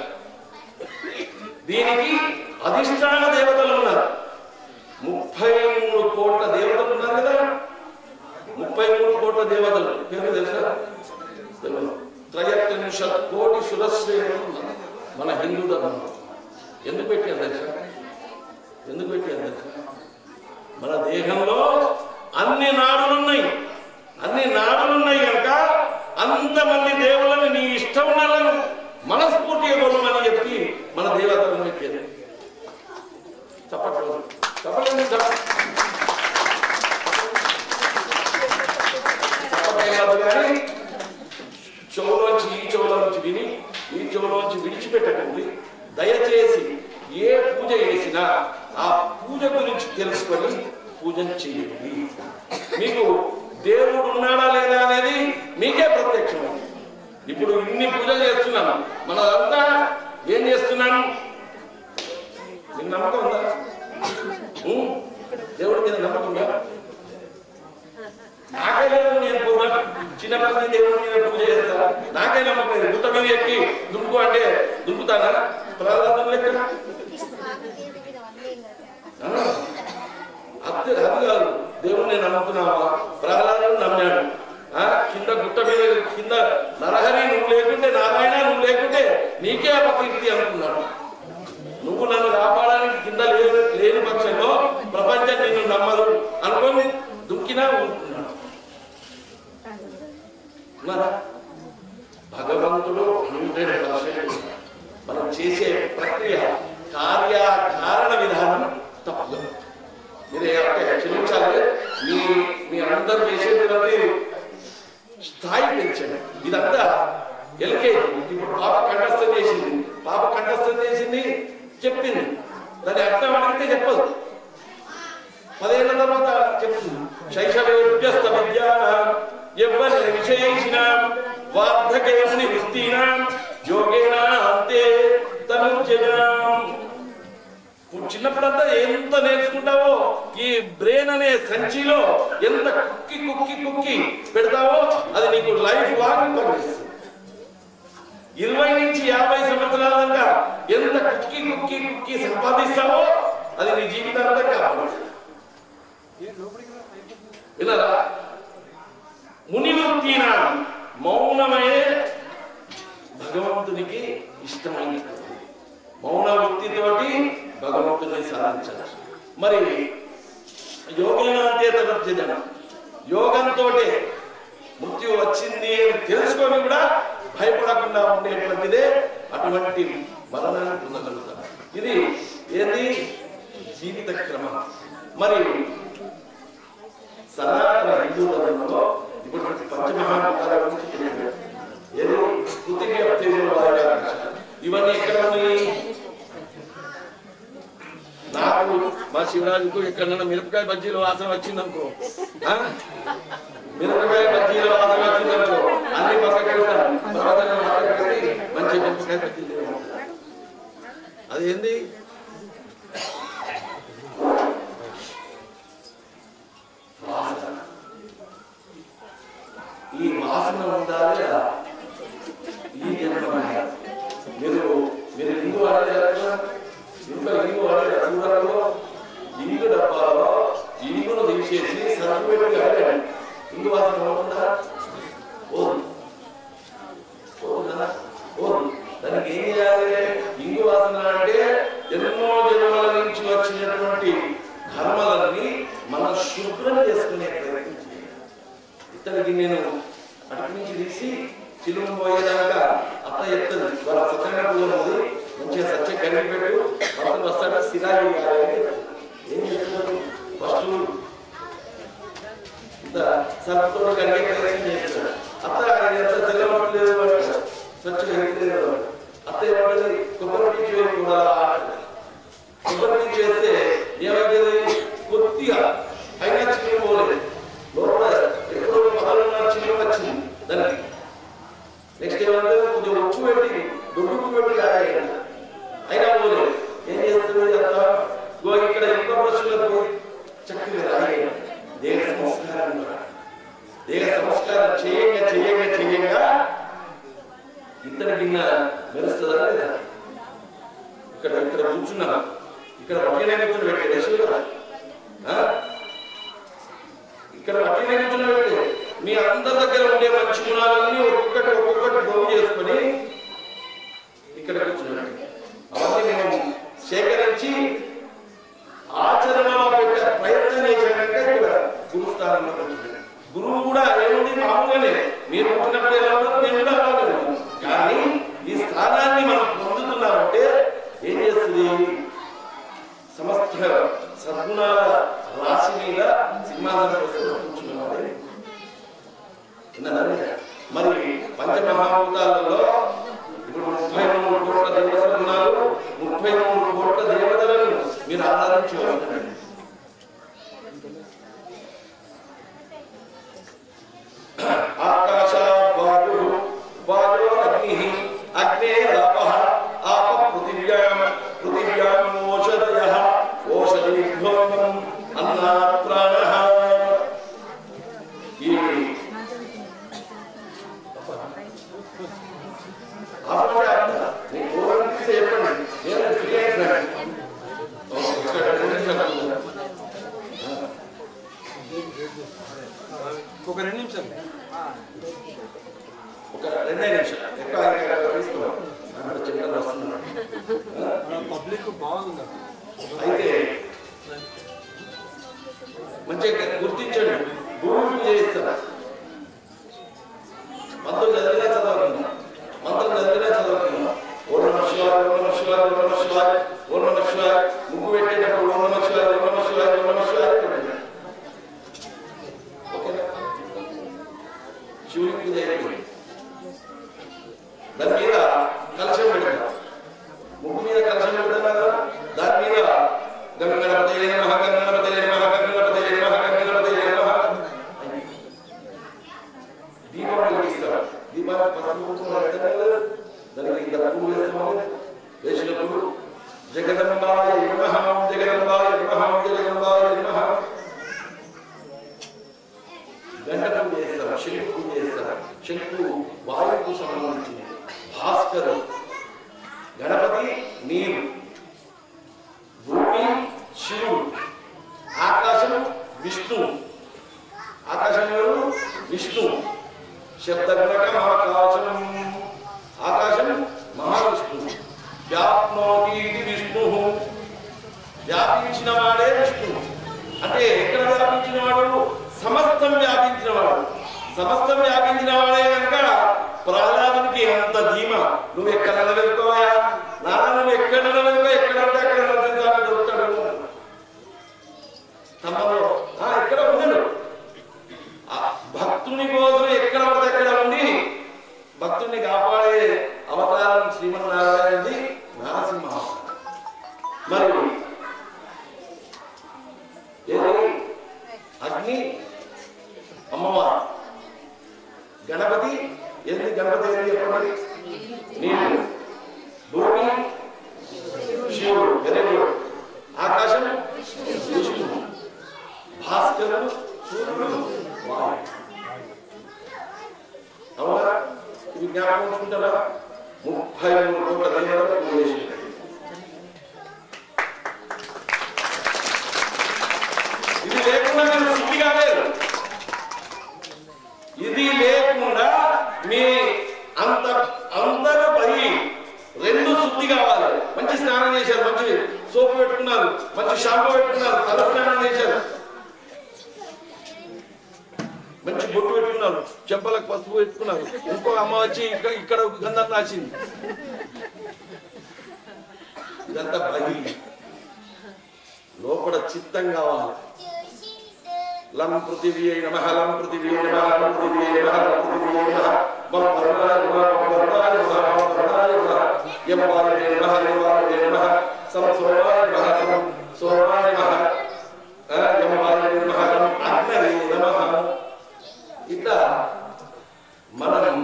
దీనికి అధిష్టాన దేవతలు ఉన్నారు. 33 కోట్ల దేవతలు ఉన్నారు కదా. 33 కోట్ల దేవతలు పేరు తెలుసా? త్రయత్రింశత్ కోటి సురశ్రేణులు ఉన్నారు మన హిందూ ధర్మం. ఎందుకు పెట్టారు తెలుసా? ఎందుకు పెట్టారు తెలుసా? మన దేహంలో అన్ని నాడులున్నాయి. అన్ని నాడులున్నాయి కనుక అంతమంది దేవుళ్ళని నీ ఇష్టం ఉన్నలను మనస్ఫూర్తిగా కొనమని చెప్పి మన దేవతలను పెట్టారు. చెప్పట్లేదు కానీ చెవులోంచి ఈ చెవులోంచి విని ఈ చెవులోంచి విడిచిపెట్టకండి. దయచేసి ఏ పూజ చేసినా ఆ పూజ గురించి తెలుసుకొని పూజను చేయండి. మీకు దేవుడు ఉన్నాడా లేదా అనేది మీకే ప్రత్యక్షమైంది. ఇప్పుడు ఇన్ని పూజలు చేస్తున్నాం, మనదంతా ఏం చేస్తున్నాం? మీకు నమ్మకం ఉందా? దేవుడి మీద నమ్మకం ఉందా? నాకే లేదు. నేను పూజ చిన్నప్పటి దేవుడి మీద పూజ చేస్తా, నాకే నమ్మకం లేదు. గుట్ట మీద ఎక్కి దుంకు అంటే దుంకుతానా? ప్రహ్లాదుని లెక్క అది కాదు. దేవుడిని నమ్ముతున్నావా? ప్రహ్లాదుడు నమ్మాడు. కింద గుట్ట మీద కింద నరహరి నువ్వు లేకుంటే, నారాయణ నువ్వు లేకుంటే నీకే అపకీర్తి అనుకున్నాడు. నువ్వు నన్ను కాపాడడానికి కింద లేని పక్షంలో ప్రపంచం నిన్ను నమ్మదు అనుకొని దుఃఖినా ఉంటున్నాడు. భగవంతుడు 100% మనం చేసే ప్రక్రియ కార్యకారణ విధానం తప్పు. మీరే క్షమించాలి. మీ అందరూ చేసేటువంటి స్థాయి పెంచండి. ఇదంతా ఎల్కేజీ. ఇప్పుడు పాప కంఠస్థం చేసింది చెప్పింది. దాని అర్థం అడిగితే చెప్పదు. 10 ఏళ్ల తర్వాత చెప్తుంది. శైశవేభ్యస్త విద్యానాం యవ్వన విషయేషిణాం వార్ధకేముని వృత్తీనాం యోగేనా అంతే తనుజ్జనాం. చిన్నప్పుడంతా ఎంత నేర్చుకుంటావో ఈ బ్రెయిన్ అనే సంచిలో ఎంత కుక్కి పెడతావో అది నీకు లైఫ్ లాంగ్ పనిచేస్తుంది. 20 నుంచి 50 సంవత్సరాల దాకా ఎంత కుక్కి సంపాదిస్తావో అది నీ జీవితాంతా కాపాడుతుంది. విన్నారా? ముని వృత్తిన మౌనమే భగవంతునికి ఇష్టమైన మౌన వృత్తితోటి భగవంతుని సాధించాలి. మరి యోగేనాంతే తదర్జన, యోగంతో మృత్యు వచ్చింది అని తెలుసుకొని కూడా భయపడకుండా ఉండేటువంటిదే అటువంటి మరణాన్ని పొందగలుగుతాం. ఇది ఏది? జీవిత క్రమం. మరి సనాతన హిందూ ధర్మంలో ఇప్పుడు పంచమహాభూతాల గురించి తెలియదు. ఏదో పృథివీ తేజో వాయువు ఇవన్నీ ఎక్కడ ఉన్నాయి? నాకు మా శివరాజుకు ఎక్కడన్నా మిరపకాయ బజ్జీలు వాసన వచ్చిందనుకో, మిరపకాయ బజ్జీలు వాసన వచ్చిందనుకో అన్ని పక్కకి మంచి మిరపకాయ బజ్జీలు. అదేంది? ఈ వాసన ఉండాలి. ఈ జన్మ మీరు హిందూ ఆడేదాకా ఇంట్లో ఇంగు చూడలో ఇంగు డబ్బాలో ఇంగును తీసేసి సరుకు పెట్టి ఆడాలి. ఇంగు వాసన ఉందా? దానికి ఏం చేయాలి? ఇంగు వాసన అంటే ఎన్నో జన్మల నుంచి వచ్చినటువంటి కర్మలన్నీ మనం శుభ్రం చేసుకునే ప్రయత్నం చేయాలి. ఇతనికి నేను అటు నుంచి తీసి చిలుము పోయేదాకా అత్త చెప్తుంది. వాళ్ళ సత్యంగా పూజ మంచిగా సత్య కలిగి పెట్టు, భర్తలు వస్తాడు సిరాయి ఏం చెప్తున్నారు? ఫస్ట్ ఇంత సర్తో కలిగే ప్రయత్నం చేస్తాడు. అత్త ఎంత తెల్లబట్టలేదు స్వచ్ఛ కలిగలేదు. అత్త ఏమంటే కొబ్బరి పీచు కూడా కొబ్బరి పీచు వేస్తే ఏమైతుంది? కొద్దిగా అయినా చిల్లు పోలేదు, లోపల ఎప్పుడో పదలున్న చిల్లు వచ్చింది దానికి. నెక్స్ట్ ఏమంటే కొద్దిగా ఉప్పు పెట్టి దొడ్డుకు పెట్టి ఆడాలి, అయినా పోలేదు. ఏం చేస్తుంది? అంతా ఇక్కడ ఎంత బ్రష్లకు చక్కగా రాయాలి. దేహ సంస్కారం చేయంగా ఇతర గిన్నె మెరుస్తుందా లేదా? ఇక్కడ ఇక్కడ కూర్చున్నాను, ఇక్కడ వట్టినే కూర్చుని పెట్టే కదా, ఇక్కడ వట్టినే కూర్చుని పెట్టే మీ అందరి దగ్గర ఉండే మంచి గుణాలన్నీ ఒక్కొక్కటి గోగు చేసుకొని ఇక్కడ కూర్చున్నాడు. అవన్నీ మేము సేకరించి ఆచరణలో పెట్టే ప్రయత్నం చేశానంటే ఇక్కడ గురుస్థానంలో కూర్చున్నాడు. గురువు కూడా ఏముంది మామూలుగానే మీరు పుట్టినప్పుడు ఎలా ఉండదు, నేను కూడా అలాగే. కానీ ఈ స్థానాన్ని మనం పొందుతున్నామంటే ఏం చేస్తుంది? సమస్త సద్గుణాల రాశి మీద సింహాసనం కూర్చున్నాడు. మరి పంచమహాభూతాలలో ఇప్పుడు 33 కోట్ల దేవతలు ఉన్నారు. 33 కోట్ల దేవతలను మీరు ఆరాధించవచ్చు. ఆకాశ వాయు వాయు అగ్ని అగ్నేరాపః ఆప పృథివ్యాం పృథివ్యాం ఓషధయః ఓషధీభ్యోం అన్నాత్ ప్రాణః. ఈ ఒక 2 నిమిషాలు పబ్లిక్ బాగుంది. అయితే మంచిగా గుర్తించండి. భూమి చేయిస్తారా మంత్రం చదివినా చదవకుండా మంత్రం చదివినా చదవకుండా ఓం నమః శివాయ ఓం నమః శివాయ ఓం నమః శివాయ ఓం నమః శివాయ ముగ్గు పెట్టేటప్పుడు ఓం నమః శివాయ ఓం నమః శివాయ ఓం నమః శివాయ పెట్టండి. ఓకేనా? శివుడికి పూజ అయిపోయింది. దాని మీద కలశం పెడతారు. ముగ్గు మీద కలశం పెడతారు కదా, దాని మీద గంగణపతయే నమః గంగణపతయే నమః గంగణపతయే నమః గంగణపతయే నమః దీపం వెలిగిస్తారు. దీపాన్ని పసుపు దానికి ఇంత పువ్వు వేస్తాము. వేసినప్పుడు జగదంబాయ నమః జగదంబాయ నమః జగదంబాయ నమః గంట పూజ చేస్తారు, శంకు పూజ చేస్తారు. శంకు వాయువుకు సంబంధించింది. భాస్కరు గణపతి నీరు, భూమి శివుడు, ఆకాశం విష్ణువు. ఆకాశం ఎవరు? విష్ణువు. శబ్దఘటకమాకాశం ఆకాశం మహావిష్ణువు. వ్యాప్నోతి విష్ణువు, వ్యాపించిన వాడే విష్ణువు. అంటే ఎక్కడ వ్యాపించిన వాడు? సమస్తం వ్యాపించిన వాడు. సమస్తం వ్యాపించిన వాడే కనుక ప్రహ్లాదునికి అంత ధీమా. నువ్వు ఎక్కడ నిలబెట్టుకోవా నాన్న, నువ్వు ఎక్కడ నిలబెట్టుకో, ఎక్కడ ఉంటే అక్కడ నిలబెట్టాలని దొరుకుతాడు. తమలో ఎక్కడ ఉన్నాడు భక్తుని కోసం, ఎక్కడ పడితే ఎక్కడ ఉండి భక్తుని కాపాడే అవతారం శ్రీమన్నారాయణది నరసింహ. మరి ఏది? అగ్ని అమ్మవారు. గణపతి ఏంది? గణపతి ఏంది చెప్పండి? నీరు. భూమి శివుడు, వెరీ గుడ్. ఆకాశం విష్ణువు. భాస్కరుడు సూర్యుడు వాయు. అవునా? ఇవి జ్ఞాపకం ఉంచుకుంటారా? 33 కోట్ల దేవతలు పూజ చేసింది. ఇది లేకుండా మీరు శుద్ధి కాలేదు. ఇది లేకుండా మీ అంతరపై 2 శుద్ధి కావాలి. మంచి స్నానం చేశారు, మంచి సోపు పెట్టుకున్నారు, మంచి షాంపూ పెట్టుకున్నారు, తల స్నానం చేశారు, మంచి బొట్టు పెట్టుకున్నారు, చెంపలకు పసుపు పెట్టుకున్నారు. ఇంకో అమ్మ వచ్చి ఇక్కడ గంధం రాసింది. ఇదంతా బలి. లోపల చిత్తం కావాలి. లం పృథివ్యై నమః లం పృథివ్యై నమః లం పృథివ్యై నమః లం పృథివ్యై నమః మం వరుణాయ నమః మం వరుణాయ నమః మం వరుణాయ నమః యం వాయువే నమః యం వాయువే నమః సం సోమాయ నమః సం సోమాయ నమః యం వాయువే నమః యం అగ్నయే నమః. ఇట్లా మనం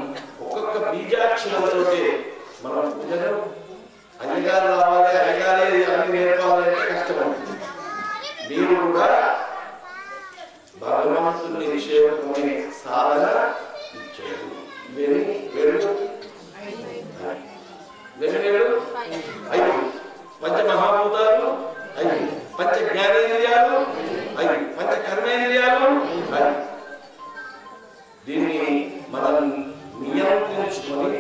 ఒక్కొక్క బీజాక్షరంతో మనం పూజలు అయ్యగారు రావాలి, అయ్యగారే అన్ని నేర్పాలంటే కష్టపడుతుంది. మీరు కూడా భగవంతుని నిషేధమనే సాధన ఇచ్చారు. వెరీ వెరీ గజనేడు 5, పంచమహాభూతాలు 5, పంచ జ్ఞానేంద్రియాలు 5, పంచ కర్మేంద్రియాలు 5. దీన్ని మనం నియంత్రించుకొని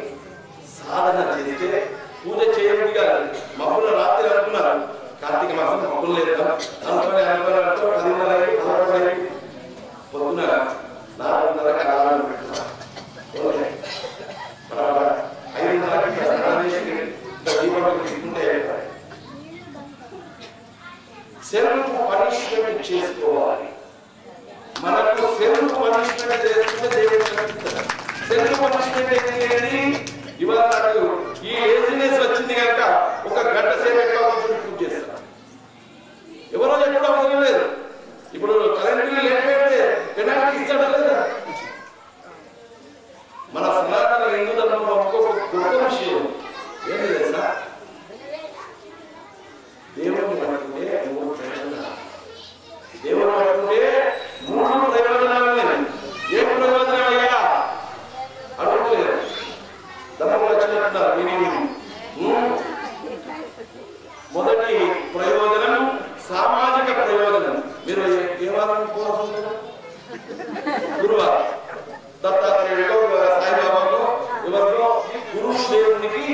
సాధన చేస్తే పూజ చేయబుద్ధి కాదు. మబ్బుల రాత్రి అనుకున్నారు కార్తీక మాసం మబ్బులు లేదు అనుకుని 10:30 పొద్దున 4:30 అలారం పెట్టుకున్నారు. 5:30 సెల్ఫ్ పనిష్మెంట్ చేసుకోవాలి. మనకు సెల్ఫ్ పనిష్మెంట్ చేసుకుంటే దేవుడు కనిపిస్తాడు. సెల్ఫ్ పనిష్మెంట్ ఏంటి? ఇవాళ నాకు ఈ లేజినెస్ వచ్చింది కనుక ఒక గంట సేపు ఎక్కువ పూజ చేస్తాను. ఎవరో ఎప్పుడు అవసరం లేదు. ఇప్పుడు కరెంట్ బిల్లు లేట్ పెడితే పెనాల్టీ ఇస్తాడా లేదా? మన సనాతన హిందూ ధర్మంలో ఒక్కొక్క గొప్ప విషయం ఏంటి తెలుసా? దేవుడిని పట్టుకుంటే 3 ప్రయోజనాలు. దేవుడు పట్టుకుంటే 3 ప్రయోజనాలు. ఏ ప్రయోజనం అయ్యా అడుగులేదు. ధర్మంలో వచ్చినట్టున్నారు. మొదటి ప్రయోజనం సామాజిక ప్రయోజనం. మీరు ఏ వారం కోరుకుంటున్నారు? గురువారం. దత్తాత్రేయుడిలో, సాయిబాబాలో, ఎవరిలో గురువు దేవునికి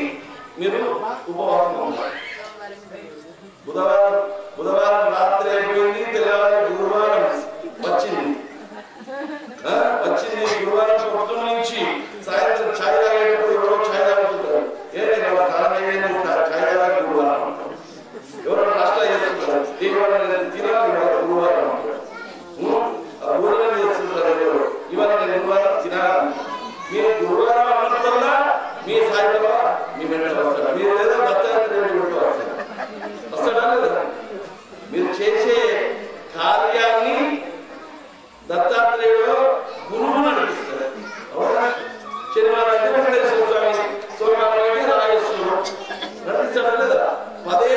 మీరు ఉపవాసం ఉన్నారు. బుధవారం రాత్రి అయిపోయింది, తెల్లవారు గురువారం వచ్చింది. గురువారం పొద్దున్న నుంచి సాయంత్రం ఛాయ్ తాగేటప్పుడు ఎవరో ఛాయ్ తాగుతుంటారు. ఛాయ్ తాగే గురువారం అంటారు. ఎవరో నాష్టా చేస్తుంటారు. తినాలి గురువారం అంటారు. భోజనం చేస్తుంటారు. ఇవాళ నేను గురువారం తినాలి. మీరు గురువారం అన్నప్పుడల్లా మీ సాయిబాబా మీ వెంట వస్తాడు. మీరు లేదా దత్తాత్రేయుడు వస్తాడా లేదా? మీరు చేసే కార్యాన్ని దత్తాత్రేయుడు గురువు నడిపిస్తారు. అవునా? శనివారం అయితే వెంకటేశ్వర స్వామి, సోమవారం అయితే రాజేశ్వరుడు నడిపిస్తాడా లేదా? పదే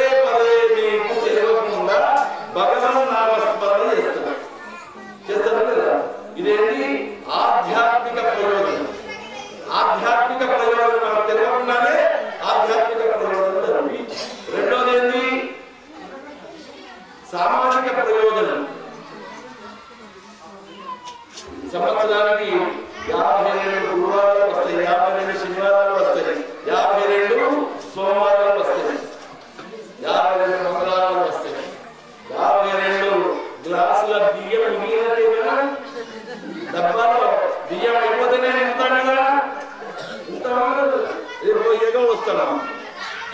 మీకు తెలియకుండా భగవన్ నామస్మరణ చేస్తాడా లేదా? ఇదేంటి? ఆధ్యాత్మిక ప్రయోజనం. ఆధ్యాత్మిక ప్రయోజనం మనకు తెలియకుండానే ఆధ్యాత్మిక ప్రయోజనం. రెండోది ఏంటి? సామాజిక ప్రయోజనం. సంవత్సరానికి 52 గురువారాలు వస్తాయి, 52 శనివారాలు వస్తాయి, 52 సోమవారాలు వస్తాయి, 52 మంగళవారాలు వస్తాయి. 52 గ్లాసుల బియ్యం మిగిలినట్టే కదా. డబ్బాలో బియ్యం అయిపోతేనే నింపుతాను కదా. ఇంత ఏదో వస్తున్నాం.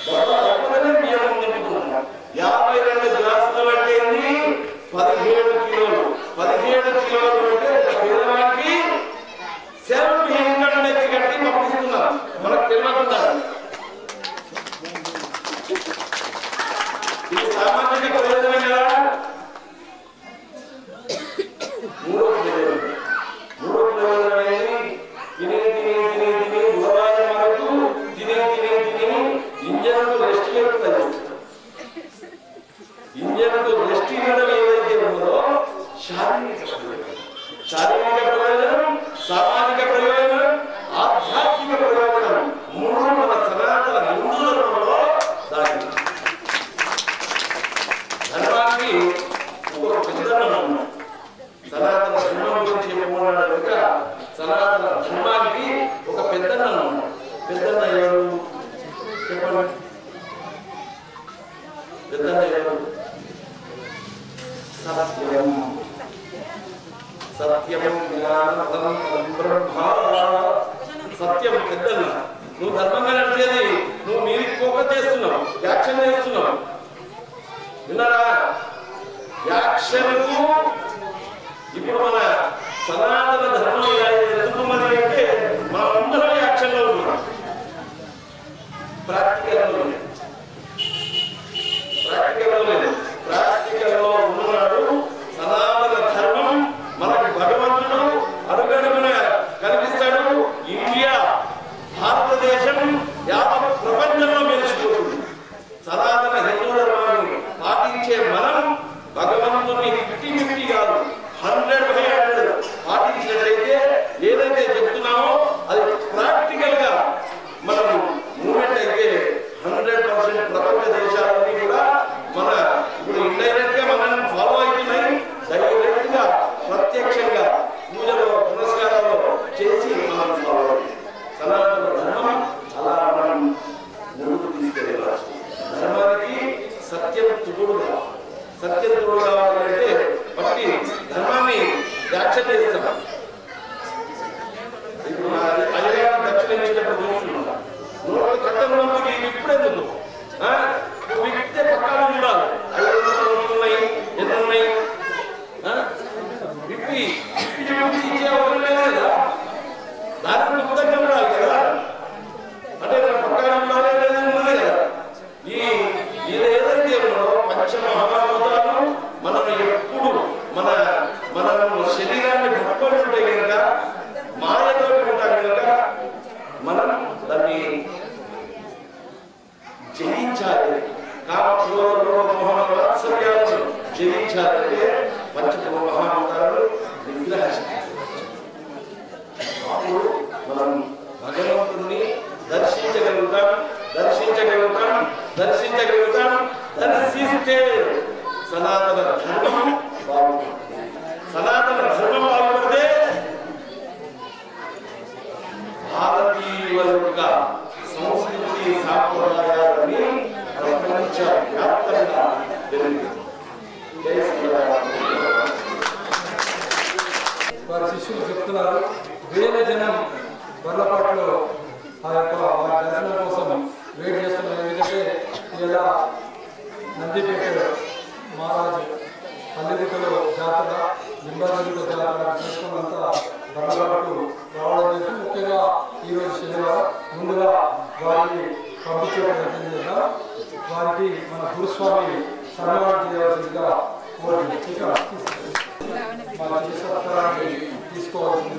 డబ్బా అయిపోతేనే బియ్యం నింపుతున్నాం. 52 గ్లాసులు అంటే 17 కిలోలు. 17 కిలోలు అంటే పేదవాడికి సెల్ఫ్ ఇన్కమ్ ట్యాక్స్ కట్టి పంపిస్తున్నారు. మనకు తెలియకుండా ఇది సామాజిక ప్రయోజనం కదా. మూడో ప్రయోజనం తిని బుధవారం వరకు తిని ఇంజన్కు రెస్ట్ లేకుండా ఇంజన్కు రెస్ట్ ఇవ్వడం ఏదైతే ఉందో శారీరక ప్రయోజనం, సామాజిక ప్రయోజనం, ఆధ్యాత్మిక ప్రయోజనం 3 మన సనాతన హిందూ ధర్మంలో దాగి. ధర్మానికి ఒక పెద్దనం ఉన్నాం. సనాతన ధర్మం గురించి ఏమన్నాడు కనుక సనాతన ధర్మానికి ఒక పెద్దనం ఉన్నాడు. పెద్దన్న ఎవరు చెప్పండి? పెద్దన్న ఎవరు? సత్యం. సత్యం జ్ఞానం బ్రహ్మ. సత్యం పెద్దన్న. నువ్వు ధర్మంగా నడిచేది నువ్వు మీరు ఫోకస్ చేస్తున్నావు, యాక్షన్ చేస్తున్నావు. విన్నారా? యాక్షన్కు ఇప్పుడు మన సనాతన ధర్మం ఎందుకు మరి అంటే మనమందరం యాక్షన్లో ఉన్నాం. ప్రాక్టికల్లో లేదు. ప్రాక్టికల్లో ఉన్నాడు. సనాతన ధర్మం మనకు భగవంతుడు అడుగడుగున కనిపిస్తాడు. ఇండియా, భారతదేశం యావత్ ప్రపంచంలో మెరిసిపోతుంది. సనాతన హిందూ ధర్మాన్ని పాటించే మనం భగవంతుని 50-50 కాదు 100% పాటించినట్లయితే ఏదైతే చెప్తున్నామో అది ప్రాక్టికల్ గా మనం మూమెంట్ అయితే సత్యతోడు కావాలి. సత్యతోడు కావాలంటే బట్టి ధర్మాన్ని యాక్షన్ చేస్తాం. ఇప్పుడు అయ్యగారు దక్షిణ ఇచ్చేటప్పుడు చూస్తున్నాం, నోట్లు కట్టడానికి ఇప్పుడెందుకు విప్పితే పక్కన ఉండాలి. 500 నోట్లు ఉన్నాయి, ఎన్ని ఉన్నాయి, విప్పి ఇచ్చే అవసరం లేదు కదా, దానికి కృతజ్ఞత ఉండాలి కదా. అంటే పక్కన ఉండాలి ఉన్నది కదా. ఇది ఏదైతే ఉన్నదో పంచమహాభూతాలు మనం ఎప్పుడు మన శరీరాన్ని పట్టుకొని ఉంటే కనుక, మాయతో ఉంటాం కనుక మనం దాన్ని జయించాలి. కామోహసర్యాలను జయించాలంటే పంచమహాభూతాలు నిగ్రహించాలి. అప్పుడు మనం భగవంతుని దర్శించగలుగుతాం. దర్శిస్తే సనాతన ధర్మం బాగుంటుంది. సనాతన ధర్మం బాగుపడితే భారతీయుల యొక్క సంస్కృతి సాంప్రదాయాలని ప్రపంచ వ్యాప్తంగా పెరుగుతుంది. వారి శిష్యులు చెప్తున్నారు, వేల జనం బర్లపాట్లో ఆ యొక్క వారి దర్శనం కోసం వెయిట్ చేస్తున్నారు. ఎందుకంటే ఇలా నందిపేట మహారాజు అల్లిరికలో జాతర, లింబాదిలో జాతర చేసుకున్నంతా బర్లపాటు రావడం జరిగింది. ముఖ్యంగా ఈరోజు శనివారం ముందుగా వారిని పంపించే ప్రయత్నం చేద్దాం. వారికి మన గురుస్వామి సన్మానం చేయవలసిందిగా తీసుకోవాల్సింది.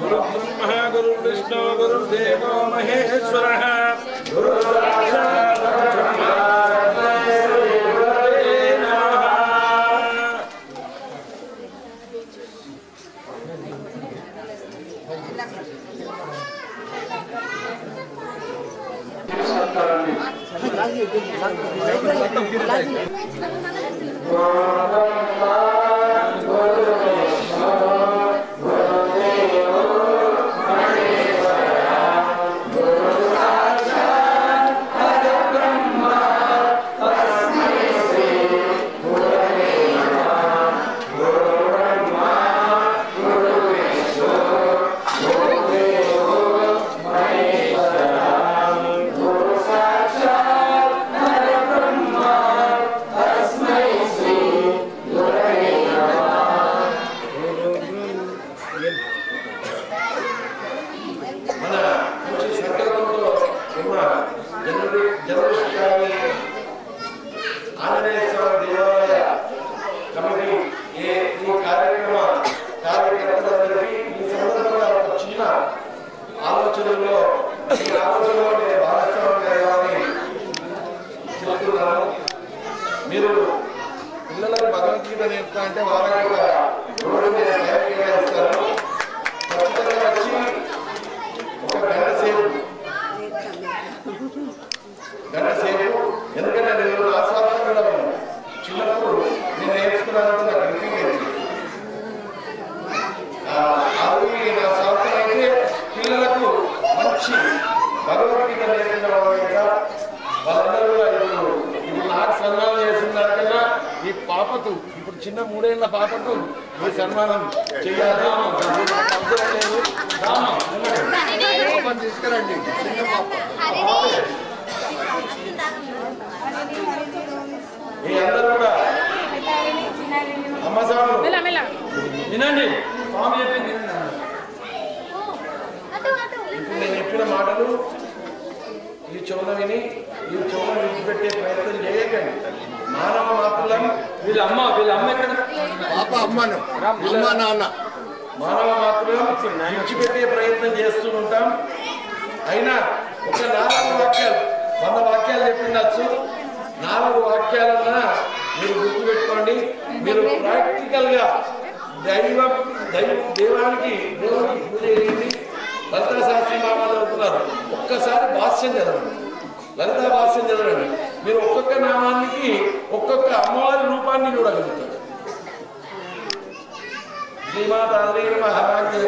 గురు బ్రహ్మ గురు విష్ణు గురు దేవో మహేశ్వర గురు సాక్షాత్ పరబ్రహ్మ మీరు పిల్లలకు భగవద్గీత నేర్పుతా అంటే వాళ్ళకి కూడా రోడ్డు మీద కేటాయిస్తారు. ఖచ్చితంగా వచ్చి ఒక గంట సేపు ఎందుకంటే నేను ఆస్వాదన కూడా చిన్నప్పుడు నేను నేర్చుకున్నాను. నాకు అనిపించింది అది నా స్వార్థం అయితే పిల్లలకు మంచి భగవద్గీత నేర్పిన వాళ్ళందరూ కూడా ఇప్పుడు నాకు సన్మానం చేస్తున్నారు కదా. ఈ పాపకు ఇప్పుడు చిన్న 3 ఏళ్ల పాపకు ఈ సన్మానం చేయాలి. అవసరం లేదు, పాపను తీసుకురండి. చిన్న పాప మీ అందరూ కూడా అమ్మ స్వామి వినండి, స్వామి చెప్పింది. ఇప్పుడు నేను చెప్పిన మాటలు ఈ చెవున విని ఈ చెవున విడిచిపెట్టే ప్రయత్నం చేయకండి. మానవ మాత్రం వీళ్ళ అమ్మ ఎక్కడ? పాప అమ్మను అమ్మ నాన్న మానవ మాత్రం విడిచిపెట్టే ప్రయత్నం చేస్తూ ఉంటాం. అయినా ఒక 4 వాక్యాలు 100 వాక్యాలు చెప్పిండొచ్చు. 4 వాక్యాలన్నా మీరు గుర్తుపెట్టుకోండి. మీరు ప్రాక్టికల్ గా దేవునికి పూజ చేయండి. లలితా శాస్త్రి నామాలు చదువుతున్నారు, ఒక్కసారి భాష్యం చదవండి, లలితా భాష్యం చదవండి. మీరు ఒక్కొక్క నామానికి ఒక్కొక్క అమ్మవారి రూపాన్ని చూడగలుగుతారు. శ్రీమాతాంజలి మహారాజు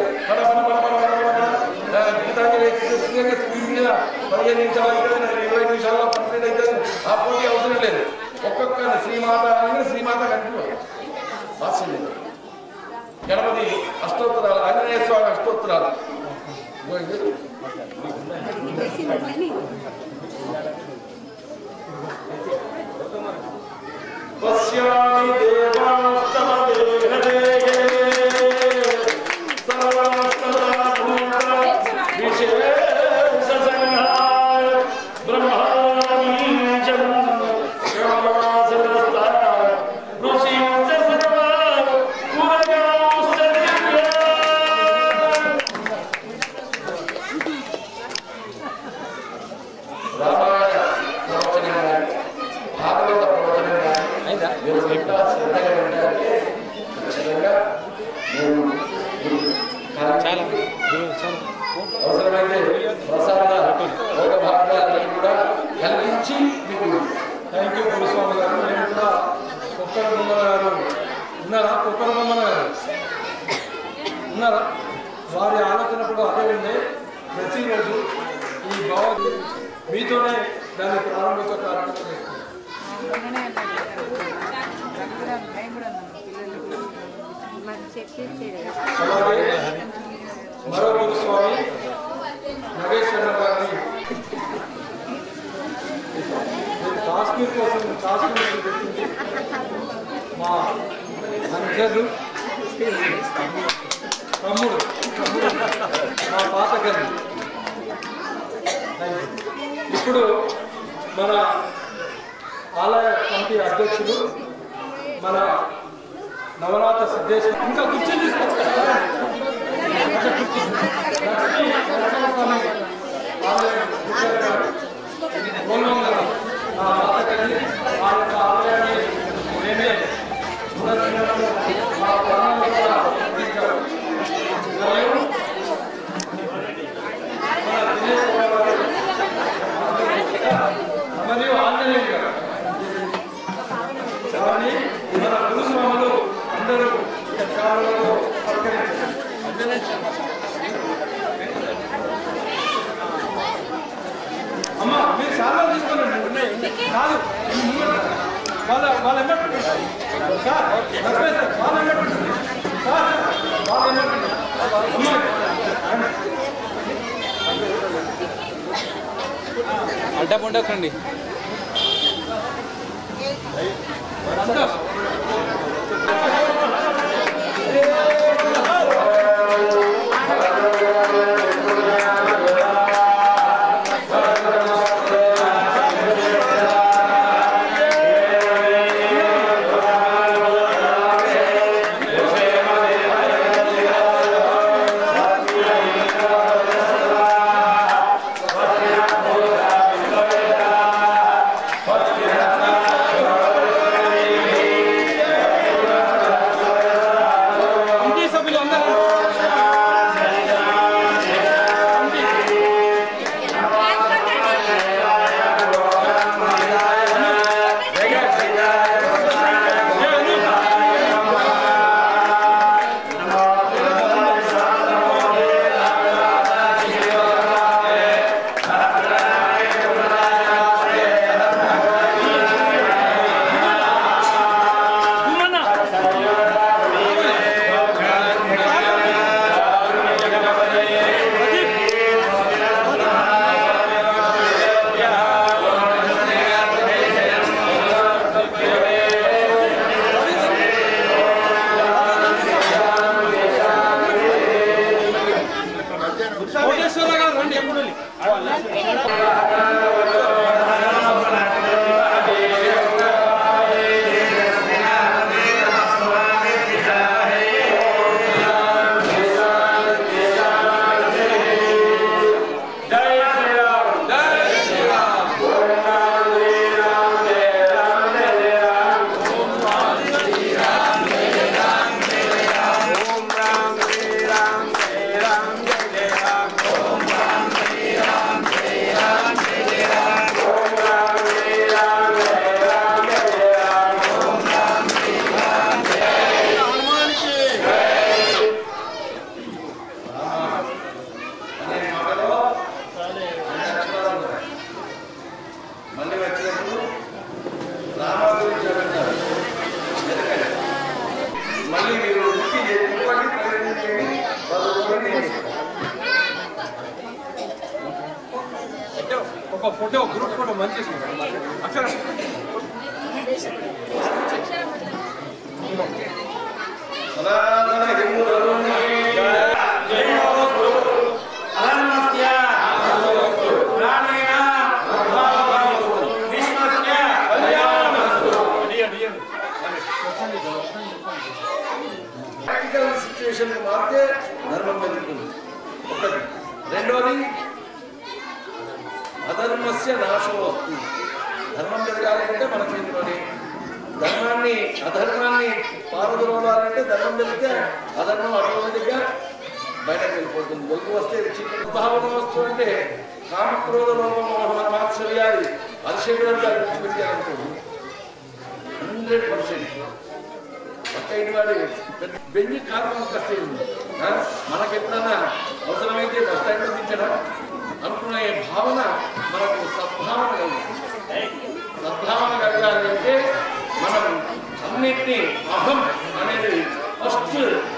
గీతాంజలి స్పీడ్ మీద 15 నిమిషాలు అవుతుంది, 20 నిమిషాల్లో కంప్లీట్ అవుతుంది. ఆ పోటీ అవసరం లేదు. ఒక్కొక్క శ్రీమాత అనగానే శ్రీమాత కనిపించారు వాత్సల్యం. గణపతి అష్టోత్తరాలు, ఆంజనేయ స్వామి అష్టోత్తరాలు. పశ్యామి దేవాస్తమ దేహదే విశేష సంఘా బ్రహ్మాణీజం శ్యామాసనస్థ ఋషీంచ సర్వా పురగాంశ్చ దివ్యా. రామాయణ ప్రవచనం కానీ భాగవత ప్రవచనం కానీ మీరు ఇంకా శ్రద్ధగా వింటారంటే ఖచ్చితంగా అవసరమైతే ప్రసాద ఒక భాగాన్ని కూడా కలిగించి మీకు. థ్యాంక్ యూ గురుస్వామి గారు. నేను కూడా కుక్కర బొమ్మల గారు ఉన్నారా? కుక్కర బొమ్మల గారు ఉన్నారా? వారి ఆలోచన కూడా అదే ఉండే. ప్రతిరోజు ఈ భావ మీతోనే దాన్ని ప్రారంభించే కార్యక్రమం చేస్తుంది. అలాగే మరో గురుస్వామి నగేశ్వర గారిని కాశ్మీర్ కోసం కాశ్మీర్ పెట్టింది మా అంజలు తమ్ముడు, మా పాత గది. ఇప్పుడు మన ఆలయ కమిటీ అధ్యక్షులు మన నవనాథ సిద్ధేశ్వర ఇంకా కుర్చీ తీసుకొచ్చారు. మరియు ఆంజనేయ గారు వారిని మన గురుస్వాములు అందరూ కాలంలో సత్కరించారు. అమ్మా మీరు చాలా తీసుకోండి. కాదు వాళ్ళ వాళ్ళ ఎమ్మటి సార్ వాళ్ళ ఎమ్మటి సార్ వాళ్ళ ఎమ్మటి అమ్మా అడ్డపుండకండి. ఫోటో గ్రూప్ ఫోటో మంచి అక్షర ప్రాక్టికల్ సిచ్యువేషన్ మారితే ధర్మం పెరుగుతుంది. ఒకటి. రెండోది అధర్మస్య నాశం వస్తుంది. ధర్మం పెరగాలంటే మన చేతిలోనే. ధర్మాన్ని అధర్మాన్ని పారదోలాలంటే ధర్మం పెరిగితే అధర్మం ఆటోమేటిక్గా బయటకు వెళ్ళిపోతుంది. వెలుగు వస్తే చీకటి భావన వస్తుంది. అంటే కామక్రోధ లోపమోహన మాత్సర్యాది అతిశయంగా విడిచిపెట్టాలనుకోండి 100%. పక్కైన వాడు బెంజి కారణం కష్టం. మనకు ఎప్పుడన్నా అవసరమైతే బస్ స్టాండ్లో దించడం అనుకునే భావన మనకు సద్భావన కలగాలి అంటే మనం అన్నిటినీ అహం అనేది ఫస్ట్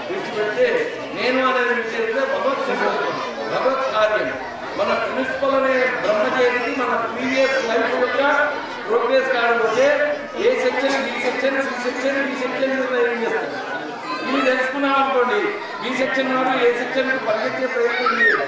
విడిచిపెడితే నేను అనేది విడిచిపెడితే భగవత్ కార్యం. మన ప్రిన్సిపల్ అనే బ్రహ్మచేరికి మన ప్రీవియస్ లైఫ్ యొక్క ప్రోగ్రెస్ కాకపోతే A section B section C section E section training చేస్తాం. ఇది తెలుసుకున్నాం అనుకోండి, బి సెక్షన్ వాడు ఏ సెక్షన్ పరిగెత్తే ప్రయత్నం లేదు.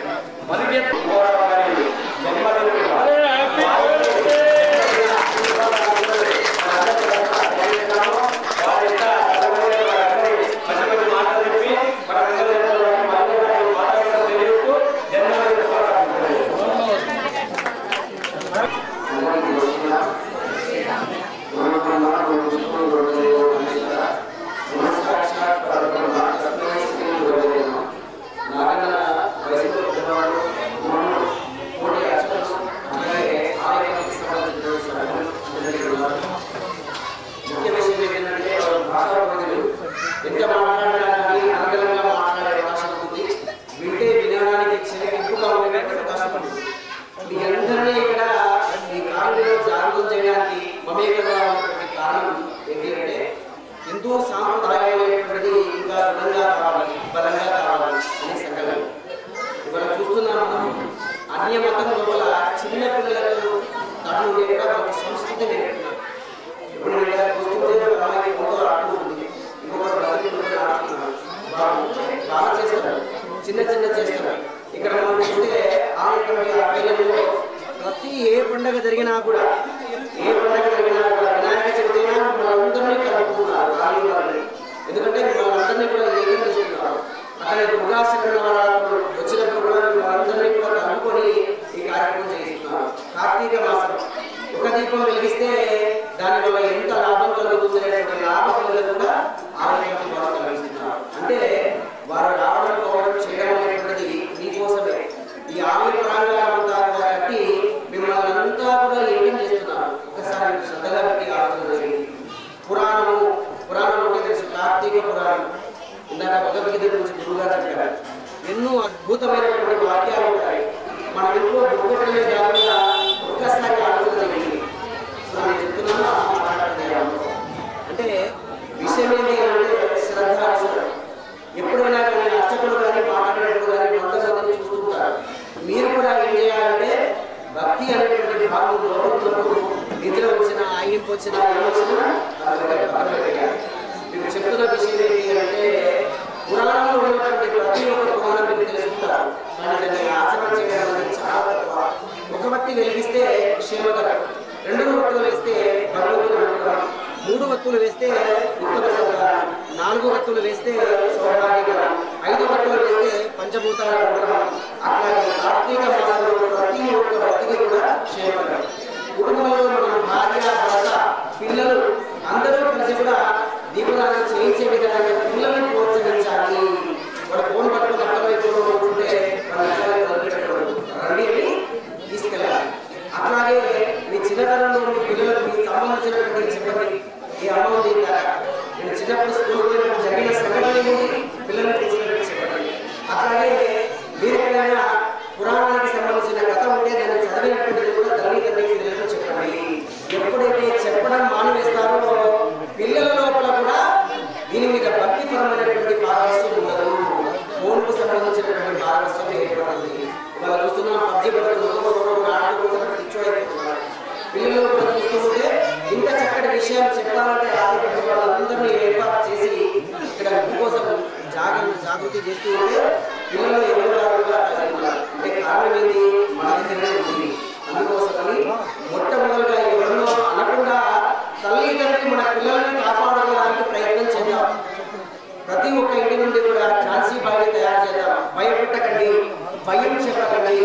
హిందూ సాంప్రదాయమైనటువంటిది ఇంకా బలంగా కావాలి అనే సంకల్పం ఇవాళ చూస్తున్నాము. అన్య మతం లోపల చిన్న పిల్లలకు తను కూడా ఒక సంస్కృతి నేర్పుతున్నారు. ఇప్పుడు చూస్తుంటే ఎంతో ఆడుతుంది, ఇంకొకరు బతుకుంటే ఆడుతున్నారు, బాగా చేస్తారు, చిన్న చేస్తారు. ఇక్కడ మనం చూస్తే ఆంధ్రప్రదేశ్లో ప్రతి ఏ పండుగ జరిగినా కూడా వినాయక చవితి మనందరినీ కలుపుతున్నారు. ఎందుకంటే మనందరినీ కూడా ఏకం చేస్తున్నారు. అక్కడ దుర్గాశంకర వచ్చినప్పుడు కూడా మనందరినీ కూడా కలుపుకొని ఈ కార్యక్రమం చేస్తున్నారు. కార్తీక మాసం ఒక దీపం వెలిగిస్తే దానివల్ల ఎంత లాభం కలుగుతుంది అనేటువంటి లాభం కూడా ఆరోగ్యం ద్వారా కలిగిస్తున్నారు. అంటే వారు రావడం పోవడం చేయడం అనేటువంటిది మీకోసమే. ఈ ఆలయ ప్రాంగణంతా కూడా కట్టి మిమ్మల్ని అంతా కూడా ఏకం చేస్తున్నారు. ఒకసారి శ్రద్ధగా పెట్టి ఆలోచన చేయండి. పురాణం అంటే తెలుసు, కార్తీక పురాణం. ఇందాక భగవద్గీత గురించి గురువుగా చెప్పారు. ఎన్నో అద్భుతమైనటువంటి వాక్యాలు ఉంటాయి. మన ఇంట్లో బొగ్గటమే కాకుండా ఒక్కసారి ఆలోచన చేయండి. నేను చెప్తున్నాను అంటే విషయం ఏంటి అంటే శ్రద్ధ అవసరం. ఎప్పుడైనా కానీ అర్చకులు కానీ మాట్లాడేటప్పుడు కానీ కొంతమంది చూస్తుంటారు. మీరు కూడా ఏం చేయాలంటే భక్తి అనేటువంటి భాగం లోపడుతున్నప్పుడు నిద్ర వచ్చినా ఆయింపు వచ్చినా ఏమొచ్చినా మీకు చెప్తున్న విషయం ఏంటి అంటే పురాణంలో ఉన్నటువంటి ప్రతి ఒక్క పురాణం మీరు తెలుసుకుంటారు. కానీ దాన్ని ఆచరణ చేయడం అనేది చాలా తక్కువ. ఒక భక్తి వెలిగిస్తే క్షేమకరం, 2 భక్తులు వేస్తే భగవంతుడు అనుగ్రహం, 3 భక్తులు వేస్తే ఉత్తమ సంతానం, 4 భక్తులు వేస్తే సౌభాగ్యకరం, 5 భక్తులు వేస్తే పంచభూతాల అనుగ్రహం. అట్లాగే కార్తీక మాసంలో ప్రతి ఒక్క భక్తికి కూడా క్షేమకరం. కుటుంబంలో మనం భార్య, భర్త, పిల్లలు అందరూ కలిసి కూడా దీపదానం చేయించే విధంగా పిల్లల్ని ప్రోత్సహించాలి. వాడు ఫోన్ పట్టుకుని అర్థమైపోవడం ఉంటుంటే రండి అని తీసుకెళ్ళాలి. అట్లాగే మీ చిన్నతనంలో మీ పిల్లలకు మీకు సంబంధించినటువంటి చెప్పండి. ఈ అమ్మ ఉంది, నేను చిన్నప్పుడు స్కూల్ పోయినప్పుడు జరిగిన సంఘటన ఏమిటి పిల్లలకు తీసుకెళ్ళి చెప్పండి. అట్లాగే మీరు ఎక్కడైనా పురాణానికి సంబంధించిన కథ ఉంటే దాన్ని చదివినటువంటిది కూడా తల్లిదండ్రులకి పిల్లలకు చెప్పండి. ఎప్పుడైతే చెప్పడం మానివేస్తారో పిల్లల లోపల కూడా దీని మీద భక్తిపరమైనటువంటి పారవస్యం ఉండదు. ఫోన్కు సంబంధించినటువంటి పారవస్యం ఏర్పడుతుంది. ఇవాళ చూస్తున్నాం పబ్జీ బట్టలు ఆడుకుంటున్న విషయాలు చెప్పాలంటే ఆదిపక్ష వాళ్ళందరినీ ఏర్పాటు చేసి ఇక్కడ విద్య కోసం జాగృతి చేస్తూ ఉంటే పిల్లలు ఎవరు అంటే కారణం ఏంటి మన దగ్గరనే ఉంది. అందుకోసమని మొట్టమొదటిగా ఎవరినో అనకుండా తల్లిదండ్రులు మన పిల్లల్ని కాపాడుకోవడానికి ప్రయత్నం చేద్దాం. ప్రతి ఒక్క ఇంటి నుండి కూడా ఝాన్సీ బాయిని తయారు చేద్దాం. భయపెట్టకండి, భయం చెప్పకండి,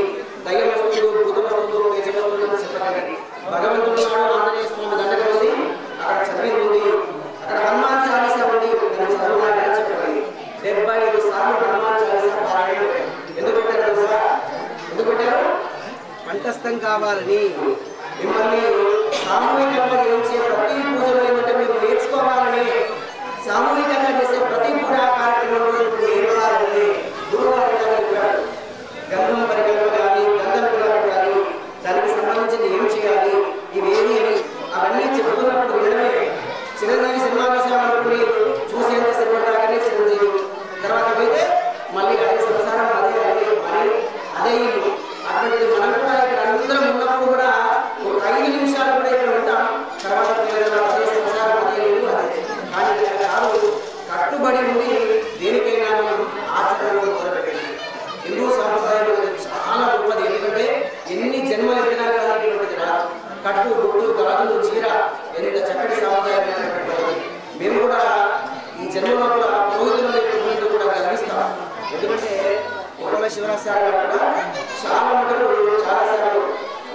దయ్యం వస్తువులు, భూతం వస్తువులు, పేచ వస్తువులు చెప్పకండి. భగవంతుడు నాడు ఆంజనేయ స్వామి దండకం ఉంది, అక్కడ చదివి ఉంది, అక్కడ హనుమాన్ చాలీసా ఉంది, చదువున్నాడని చెప్పండి. 75 సార్లు హనుమాన్ చాలీసా పారాయణం ఎందుకు పెట్టారు సార్? ఎందుకు పెట్టారు? కంఠస్థం కావాలని. మిమ్మల్ని సామూహికంగా చేసే ప్రతి పూజలు ఏంటంటే మీరు నేర్చుకోవాలని, సామూహికంగా చేసే ప్రతి పూజా కార్యక్రమంలో నేర్పాలని గురువారు చెప్పారు. గంధం పరికల్పన కానీ, గంధం పిల్లలు కానీ, దానికి సంబంధించి ఏం చేయాలి, ఇవేమి అని అవన్నీ చెప్తున్నప్పుడు వినడమే. చిరంజీవి సినిమా విషయాన్ని చూసేంత సినిమా దాకానే చిరంజీవి, తర్వాత పోతే మళ్ళీ అదే సంసారం, అదే అదే మరి అదే ఇల్లు. అటువంటిది మనం కూడా ఇక్కడ అందరం ఉన్నప్పుడు కూడా ఒక 5 నిమిషాలు కూడా ఇక్కడ ఉంటాం. తర్వాత అదే సంసారం, అదే ఇల్లు, అదే. కానీ కాదు, కట్టుబడి ఉండి దేనికైనా మనం ఆచరణలో మొదలుపెట్టాలి. హిందూ సాంప్రదాయం చాలా గొప్పది. ఎందుకంటే ఎన్ని జన్మలు ఎత్తినా కానీ కట్టు, గుడ్డు, గాజులు, చీర ఎంత చక్కటి సాంప్రదాయం. మేము కూడా ఈ జన్మలో కూడా పురోహితులు కూడా గర్విస్తాం. ఎందుకంటే ఒకవేళ శివరాశి కూడా చాలా మటుకు చాలా సార్లు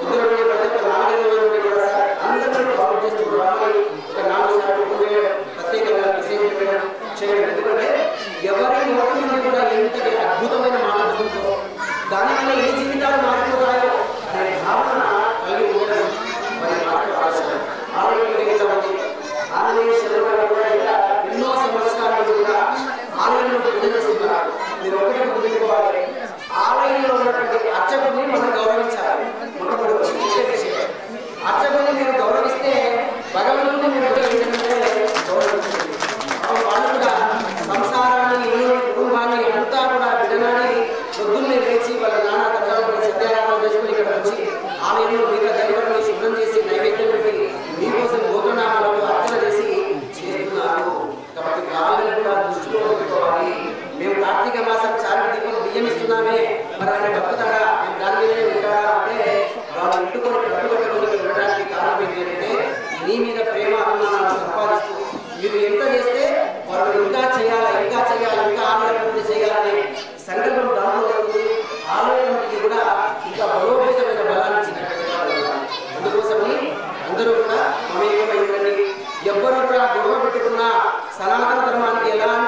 ఉద్యోగ ప్రతి 4-5 నుండి కూడా సార్ అందరినీ బాగు చేస్తున్నారు. ఒక 4 సార్లు ప్రత్యేకంగా విషయం చేయడం. ఎందుకంటే ఎవరి నోటి నుండి కూడా ఎంతటి అద్భుతమైన మాట్లాడుతుందో దానివల్ల ఏ జీవితాలు మారిపోతాయో అనే భావన కలిగి ఉండడం మరి మాటలు అవసరం. ఆరోగ్యం ఆంధ్రప్రదేశ్ కూడా ఎన్నో సంవత్సరాల నుండి కూడా ఆలయంలో పూజ చేస్తున్నారు. మీరు ఒకటి గుర్తుపెట్టుకోవాలి, ఆలయంలో ఉన్నటువంటి అర్చకుడిని మనం గౌరవించాలి. అర్చకుడిని మీరు గౌరవిస్తే భగవంతుడిని మీరు గౌరవించాలి. వాళ్ళు కూడా సంసారాన్ని, ఇల్లు, కుటుంబాన్ని అంతా కూడా విడనాడి పొద్దున్నే లేచి వాళ్ళ నాన్న తల్లి సత్యాగ్రహం చేసుకుని ఇక్కడ వచ్చి ఆలయంలో మిగతా దైవాన్ని శుభ్రం చేసి నైవేద్యం పెట్టి మీకోసం గోత్రనామాలకు అర్చన చేసి చేస్తున్నారు. కాబట్టి వాళ్ళని కూడా దృష్టిలో పెట్టుకోవాలి. మేము కార్తీక మాసం చారిటి దీపం బియ్యం ఇస్తున్నామే, మరి ఆయన బతుకుతాడా, మేము దాని మీదనే ఉంటాడా అంటే వాళ్ళు ఇంటుకొని కట్టుబట్టుకొని ఉండడానికి కారణం ఏంటంటే మీ మీద ప్రేమ అభిమానాలు సంపాదిస్తూ మీరు ఎంత చేస్తే వాళ్ళు ఇంకా చేయాలి, ఇంకా చేయాలి, ఇంకా ఆలయం చేయాలనే సంకల్పం దాంట్లో వస్తుంది. ఆలయానికి కూడా ఇంకా బలోపేతమైన బలాన్ని ఇచ్చినట్టుగా. అందుకోసమని అందరూ కూడా మమేకమై ఉండండి. ఎవ్వరూ కూడా గొడవ పెట్టుకున్న సనాతన ధర్మానికి ఎలాంటి